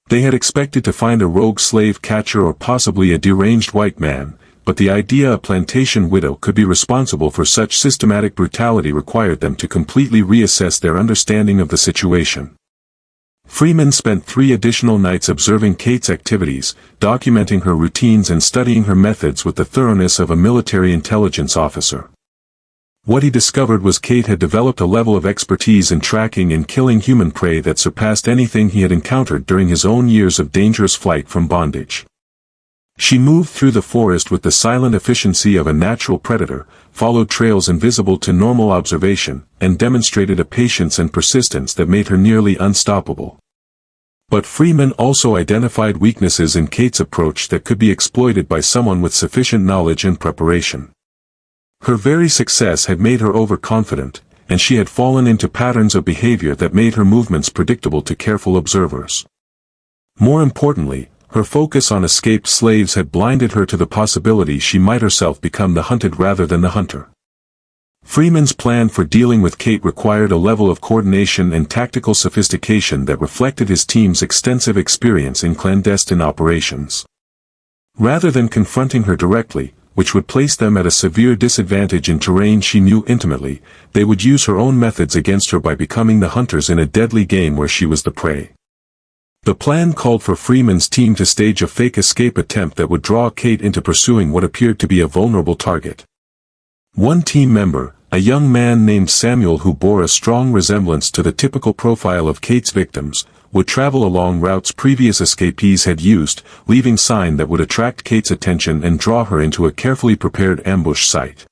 They had expected to find a rogue slave catcher or possibly a deranged white man, but the idea a plantation widow could be responsible for such systematic brutality required them to completely reassess their understanding of the situation. Freeman spent 3 additional nights observing Kate's activities, documenting her routines and studying her methods with the thoroughness of a military intelligence officer. What he discovered was Kate had developed a level of expertise in tracking and killing human prey that surpassed anything he had encountered during his own years of dangerous flight from bondage. She moved through the forest with the silent efficiency of a natural predator, followed trails invisible to normal observation, and demonstrated a patience and persistence that made her nearly unstoppable. But Freeman also identified weaknesses in Kate's approach that could be exploited by someone with sufficient knowledge and preparation. Her very success had made her overconfident, and she had fallen into patterns of behavior that made her movements predictable to careful observers. More importantly, her focus on escaped slaves had blinded her to the possibility she might herself become the hunted rather than the hunter. Freeman's plan for dealing with Kate required a level of coordination and tactical sophistication that reflected his team's extensive experience in clandestine operations. Rather than confronting her directly, which would place them at a severe disadvantage in terrain she knew intimately, they would use her own methods against her by becoming the hunters in a deadly game where she was the prey. The plan called for Freeman's team to stage a fake escape attempt that would draw Kate into pursuing what appeared to be a vulnerable target. One team member, a young man named Samuel who bore a strong resemblance to the typical profile of Kate's victims, would travel along routes previous escapees had used, leaving sign that would attract Kate's attention and draw her into a carefully prepared ambush site.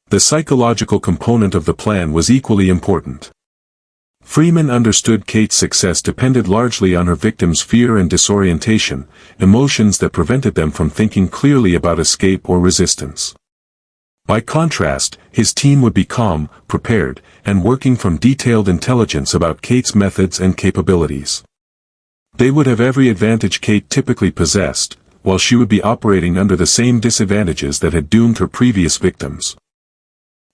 The psychological component of the plan was equally important. Freeman understood Kate's success depended largely on her victims' fear and disorientation, emotions that prevented them from thinking clearly about escape or resistance. By contrast, his team would be calm, prepared, and working from detailed intelligence about Kate's methods and capabilities. They would have every advantage Kate typically possessed, while she would be operating under the same disadvantages that had doomed her previous victims.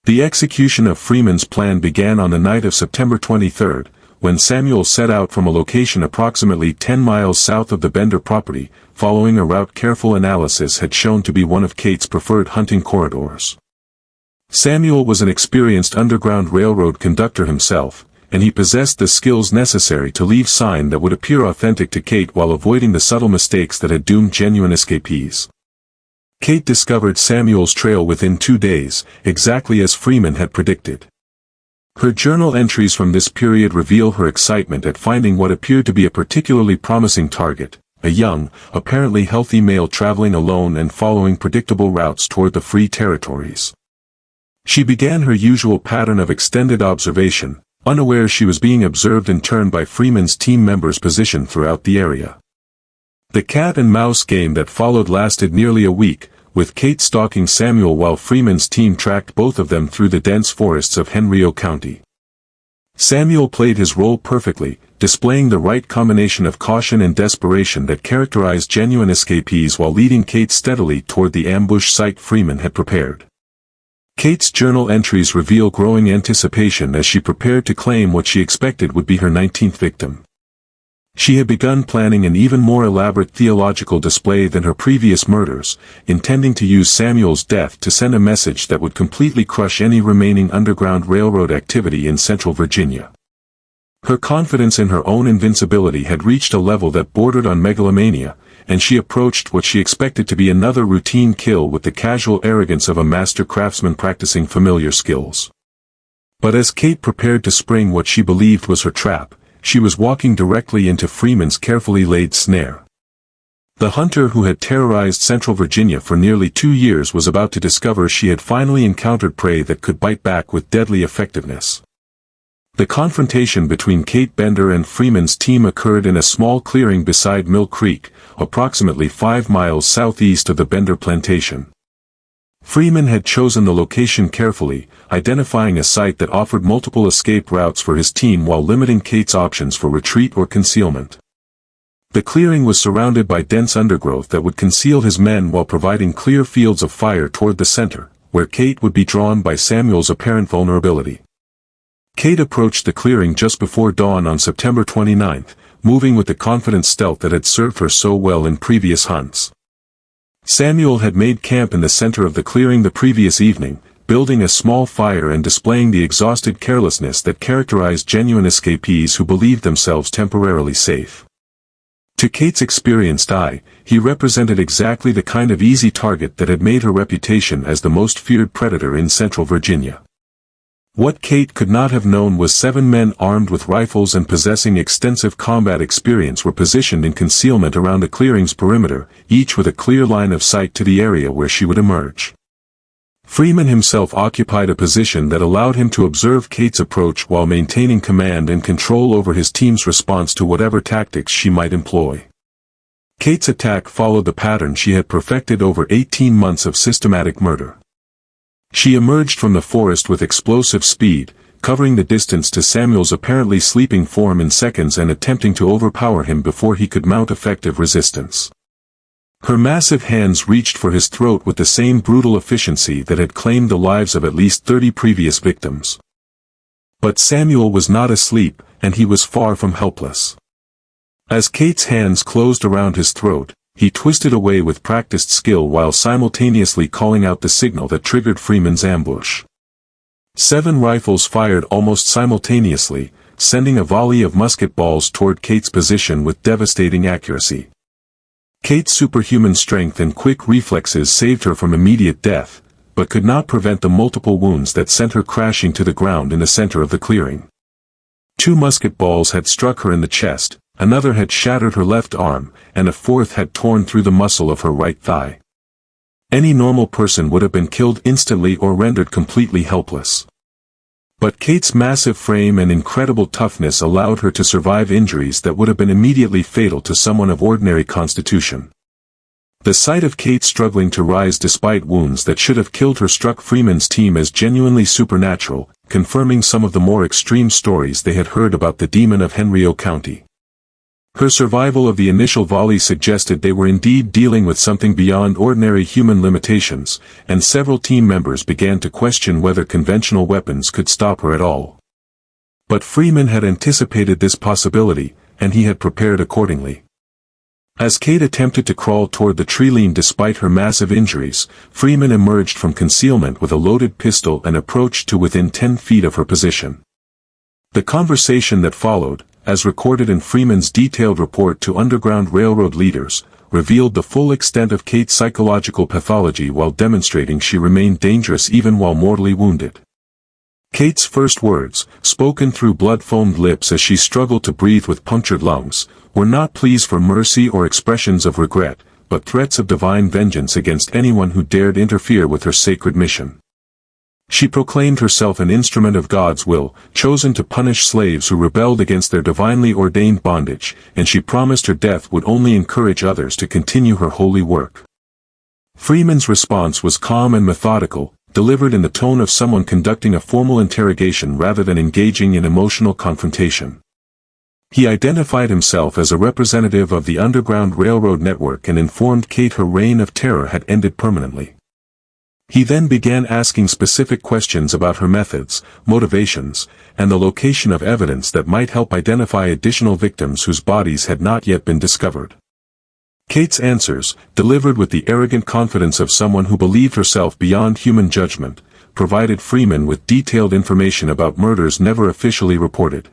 The execution of Freeman's plan began on the night of September 23, when Samuel set out from a location approximately 10 miles south of the Bender property, following a route careful analysis had shown to be one of Kate's preferred hunting corridors. Samuel was an experienced Underground Railroad conductor himself, and he possessed the skills necessary to leave sign that would appear authentic to Kate while avoiding the subtle mistakes that had doomed genuine escapees. Kate discovered Samuel's trail within 2 days, exactly as Freeman had predicted. Her journal entries from this period reveal her excitement at finding what appeared to be a particularly promising target, a young, apparently healthy male traveling alone and following predictable routes toward the free territories. She began her usual pattern of extended observation, unaware she was being observed in turn by Freeman's team members positioned throughout the area. The cat and mouse game that followed lasted nearly a week, with Kate stalking Samuel while Freeman's team tracked both of them through the dense forests of Henrio County. Samuel played his role perfectly, displaying the right combination of caution and desperation that characterized genuine escapees while leading Kate steadily toward the ambush site Freeman had prepared. Kate's journal entries reveal growing anticipation as she prepared to claim what she expected would be her 19th victim. She had begun planning an even more elaborate theological display than her previous murders, intending to use Samuel's death to send a message that would completely crush any remaining Underground Railroad activity in Central Virginia. Her confidence in her own invincibility had reached a level that bordered on megalomania, and she approached what she expected to be another routine kill with the casual arrogance of a master craftsman practicing familiar skills. But as Kate prepared to spring what she believed was her trap, she was walking directly into Freeman's carefully laid snare. The hunter who had terrorized Central Virginia for nearly 2 years was about to discover she had finally encountered prey that could bite back with deadly effectiveness. The confrontation between Kate Bender and Freeman's team occurred in a small clearing beside Mill Creek, approximately 5 miles southeast of the Bender plantation. Freeman had chosen the location carefully, identifying a site that offered multiple escape routes for his team while limiting Kate's options for retreat or concealment. The clearing was surrounded by dense undergrowth that would conceal his men while providing clear fields of fire toward the center, where Kate would be drawn by Samuel's apparent vulnerability. Kate approached the clearing just before dawn on September 29th, moving with the confident stealth that had served her so well in previous hunts. Samuel had made camp in the center of the clearing the previous evening, building a small fire and displaying the exhausted carelessness that characterized genuine escapees who believed themselves temporarily safe. To Kate's experienced eye, he represented exactly the kind of easy target that had made her reputation as the most feared predator in Central Virginia. What Kate could not have known was 7 men armed with rifles and possessing extensive combat experience were positioned in concealment around the clearing's perimeter, each with a clear line of sight to the area where she would emerge. Freeman himself occupied a position that allowed him to observe Kate's approach while maintaining command and control over his team's response to whatever tactics she might employ. Kate's attack followed the pattern she had perfected over 18 months of systematic murder. She emerged from the forest with explosive speed, covering the distance to Samuel's apparently sleeping form in seconds and attempting to overpower him before he could mount effective resistance. Her massive hands reached for his throat with the same brutal efficiency that had claimed the lives of at least 30 previous victims. But Samuel was not asleep, and he was far from helpless. As Kate's hands closed around his throat, he twisted away with practiced skill while simultaneously calling out the signal that triggered Freeman's ambush. 7 rifles fired almost simultaneously, sending a volley of musket balls toward Kate's position with devastating accuracy. Kate's superhuman strength and quick reflexes saved her from immediate death, but could not prevent the multiple wounds that sent her crashing to the ground in the center of the clearing. 2 musket balls had struck her in the chest, another had shattered her left arm, and a 4th had torn through the muscle of her right thigh. Any normal person would have been killed instantly or rendered completely helpless. But Kate's massive frame and incredible toughness allowed her to survive injuries that would have been immediately fatal to someone of ordinary constitution. The sight of Kate struggling to rise despite wounds that should have killed her struck Freeman's team as genuinely supernatural, confirming some of the more extreme stories they had heard about the demon of Henrio County. Her survival of the initial volley suggested they were indeed dealing with something beyond ordinary human limitations, and several team members began to question whether conventional weapons could stop her at all. But Freeman had anticipated this possibility, and he had prepared accordingly. As Kate attempted to crawl toward the tree-line despite her massive injuries, Freeman emerged from concealment with a loaded pistol and approached to within 10 feet of her position. The conversation that followed, as recorded in Freeman's detailed report to Underground Railroad leaders, revealed the full extent of Kate's psychological pathology while demonstrating she remained dangerous even while mortally wounded. Kate's first words, spoken through blood-foamed lips as she struggled to breathe with punctured lungs, were not pleas for mercy or expressions of regret, but threats of divine vengeance against anyone who dared interfere with her sacred mission. She proclaimed herself an instrument of God's will, chosen to punish slaves who rebelled against their divinely ordained bondage, and she promised her death would only encourage others to continue her holy work. Freeman's response was calm and methodical, delivered in the tone of someone conducting a formal interrogation rather than engaging in emotional confrontation. He identified himself as a representative of the Underground Railroad network and informed Kate her reign of terror had ended permanently. He then began asking specific questions about her methods, motivations, and the location of evidence that might help identify additional victims whose bodies had not yet been discovered. Kate's answers, delivered with the arrogant confidence of someone who believed herself beyond human judgment, provided Freeman with detailed information about murders never officially reported.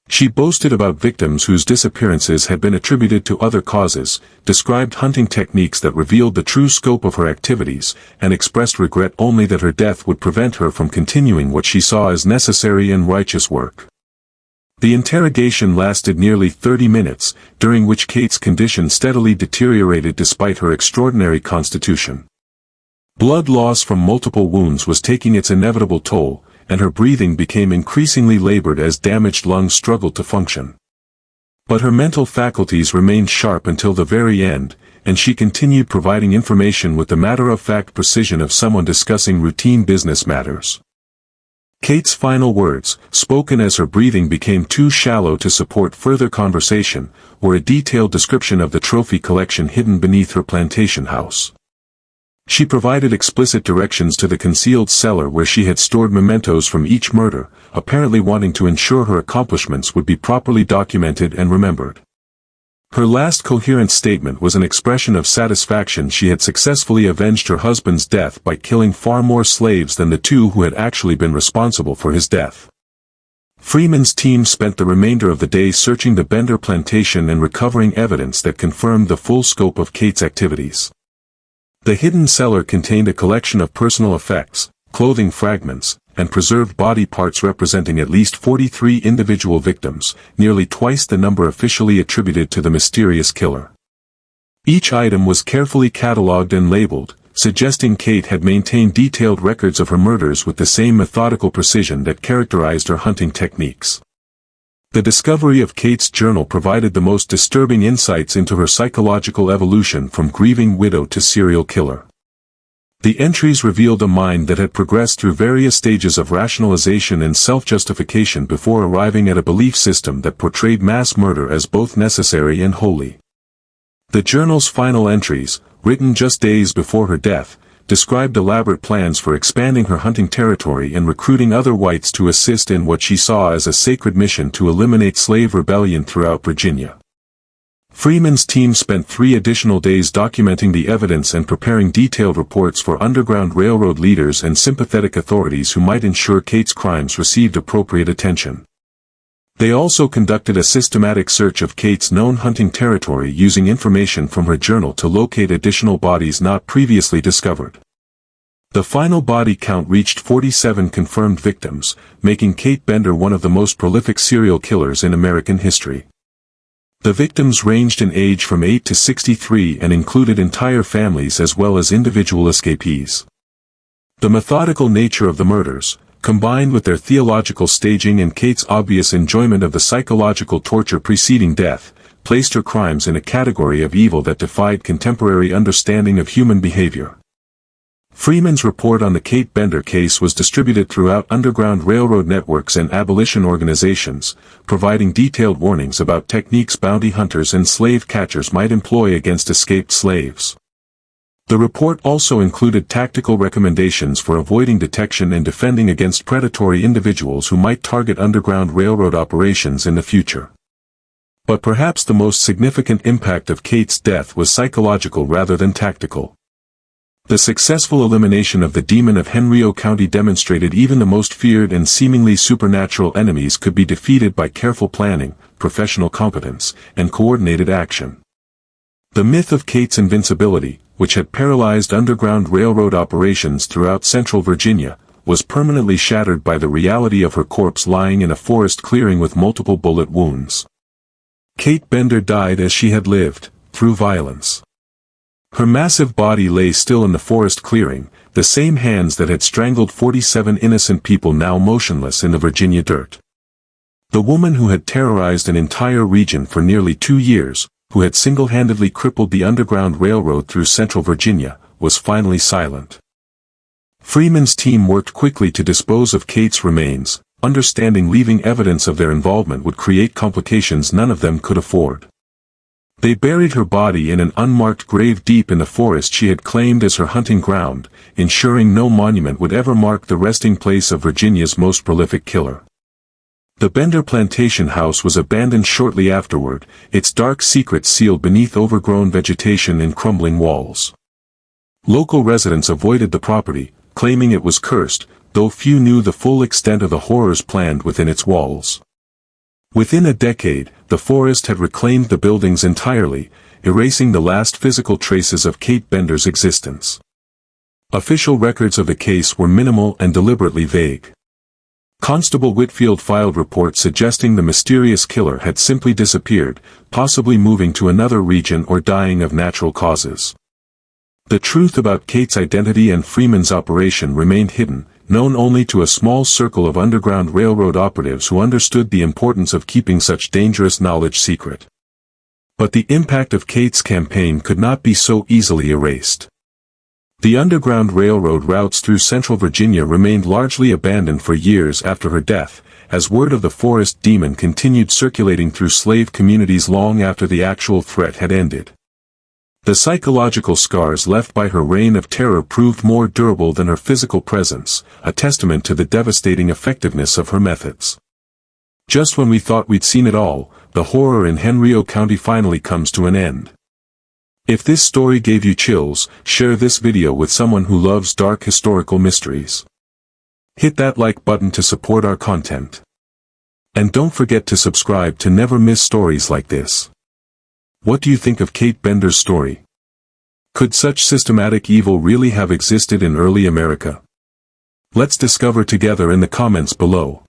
She boasted about victims whose disappearances had been attributed to other causes, described hunting techniques that revealed the true scope of her activities, and expressed regret only that her death would prevent her from continuing what she saw as necessary and righteous work. The interrogation lasted nearly 30 minutes, during which Kate's condition steadily deteriorated despite her extraordinary constitution. Blood loss from multiple wounds was taking its inevitable toll, and her breathing became increasingly labored as damaged lungs struggled to function. But her mental faculties remained sharp until the very end, and she continued providing information with the matter-of-fact precision of someone discussing routine business matters. Kate's final words, spoken as her breathing became too shallow to support further conversation, were a detailed description of the trophy collection hidden beneath her plantation house. She provided explicit directions to the concealed cellar where she had stored mementos from each murder, apparently wanting to ensure her accomplishments would be properly documented and remembered. Her last coherent statement was an expression of satisfaction she had successfully avenged her husband's death by killing far more slaves than the two who had actually been responsible for his death. Freeman's team spent the remainder of the day searching the Bender plantation and recovering evidence that confirmed the full scope of Kate's activities. The hidden cellar contained a collection of personal effects, clothing fragments, and preserved body parts representing at least 43 individual victims, nearly twice the number officially attributed to the mysterious killer. Each item was carefully catalogued and labeled, suggesting Kate had maintained detailed records of her murders with the same methodical precision that characterized her hunting techniques. The discovery of Kate's journal provided the most disturbing insights into her psychological evolution from grieving widow to serial killer. The entries revealed a mind that had progressed through various stages of rationalization and self-justification before arriving at a belief system that portrayed mass murder as both necessary and holy. The journal's final entries, written just days before her death, described elaborate plans for expanding her hunting territory and recruiting other whites to assist in what she saw as a sacred mission to eliminate slave rebellion throughout Virginia. Freeman's team spent 3 additional days documenting the evidence and preparing detailed reports for Underground Railroad leaders and sympathetic authorities who might ensure Kate's crimes received appropriate attention. They also conducted a systematic search of Kate's known hunting territory using information from her journal to locate additional bodies not previously discovered. The final body count reached 47 confirmed victims, making Kate Bender one of the most prolific serial killers in American history. The victims ranged in age from 8 to 63 and included entire families as well as individual escapees. The methodical nature of the murders, combined with their theological staging and Kate's obvious enjoyment of the psychological torture preceding death, placed her crimes in a category of evil that defied contemporary understanding of human behavior. Freeman's report on the Kate Bender case was distributed throughout Underground Railroad networks and abolition organizations, providing detailed warnings about techniques bounty hunters and slave catchers might employ against escaped slaves. The report also included tactical recommendations for avoiding detection and defending against predatory individuals who might target Underground Railroad operations in the future. But perhaps the most significant impact of Kate's death was psychological rather than tactical. The successful elimination of the demon of Henrio County demonstrated even the most feared and seemingly supernatural enemies could be defeated by careful planning, professional competence, and coordinated action. The myth of Kate's invincibility, which had paralyzed Underground Railroad operations throughout central Virginia, was permanently shattered by the reality of her corpse lying in a forest clearing with multiple bullet wounds. Kate Bender died as she had lived, through violence. Her massive body lay still in the forest clearing, the same hands that had strangled 47 innocent people now motionless in the Virginia dirt. The woman who had terrorized an entire region for nearly 2 years, who had single-handedly crippled the Underground Railroad through central Virginia, was finally silent. Freeman's team worked quickly to dispose of Kate's remains, understanding leaving evidence of their involvement would create complications none of them could afford. They buried her body in an unmarked grave deep in the forest she had claimed as her hunting ground, ensuring no monument would ever mark the resting place of Virginia's most prolific killer. The Bender plantation house was abandoned shortly afterward, its dark secrets sealed beneath overgrown vegetation and crumbling walls. Local residents avoided the property, claiming it was cursed, though few knew the full extent of the horrors planned within its walls. Within a decade, the forest had reclaimed the buildings entirely, erasing the last physical traces of Kate Bender's existence. Official records of the case were minimal and deliberately vague. Constable Whitfield filed reports suggesting the mysterious killer had simply disappeared, possibly moving to another region or dying of natural causes. The truth about Kate's identity and Freeman's operation remained hidden, known only to a small circle of Underground Railroad operatives who understood the importance of keeping such dangerous knowledge secret. But the impact of Kate's campaign could not be so easily erased. The Underground Railroad routes through central Virginia remained largely abandoned for years after her death, as word of the forest demon continued circulating through slave communities long after the actual threat had ended. The psychological scars left by her reign of terror proved more durable than her physical presence, a testament to the devastating effectiveness of her methods. Just when we thought we'd seen it all, the horror in Henrico County finally comes to an end. If this story gave you chills, share this video with someone who loves dark historical mysteries. Hit that like button to support our content. And don't forget to subscribe to never miss stories like this. What do you think of Kate Bender's story? Could such systematic evil really have existed in early America? Let's discover together in the comments below.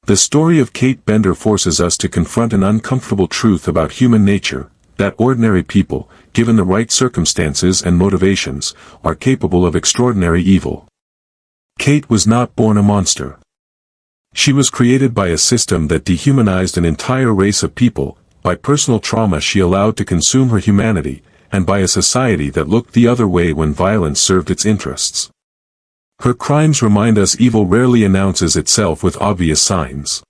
The story of Kate Bender forces us to confront an uncomfortable truth about human nature, that ordinary people, given the right circumstances and motivations, are capable of extraordinary evil. Kate was not born a monster. She was created by a system that dehumanized an entire race of people, by personal trauma she allowed to consume her humanity, and by a society that looked the other way when violence served its interests. Her crimes remind us evil rarely announces itself with obvious signs.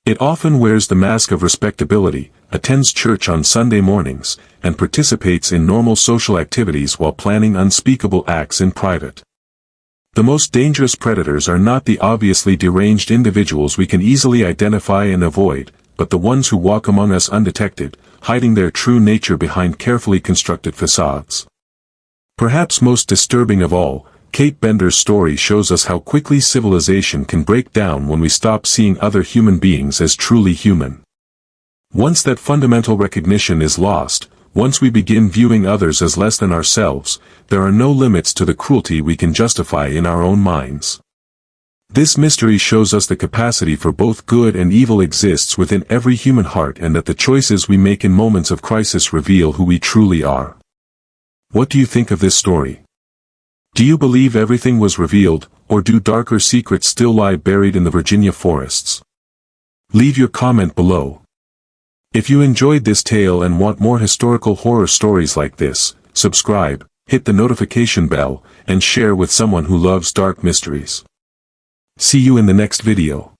It often wears the mask of respectability, attends church on Sunday mornings, and participates in normal social activities while planning unspeakable acts in private. The most dangerous predators are not the obviously deranged individuals we can easily identify and avoid, but the ones who walk among us undetected, hiding their true nature behind carefully constructed facades. Perhaps most disturbing of all, Kate Bender's story shows us how quickly civilization can break down when we stop seeing other human beings as truly human. Once that fundamental recognition is lost, once we begin viewing others as less than ourselves, there are no limits to the cruelty we can justify in our own minds. This mystery shows us the capacity for both good and evil exists within every human heart and that the choices we make in moments of crisis reveal who we truly are. What do you think of this story? Do you believe everything was revealed, or do darker secrets still lie buried in the Virginia forests? Leave your comment below. If you enjoyed this tale and want more historical horror stories like this, subscribe, hit the notification bell, and share with someone who loves dark mysteries. See you in the next video.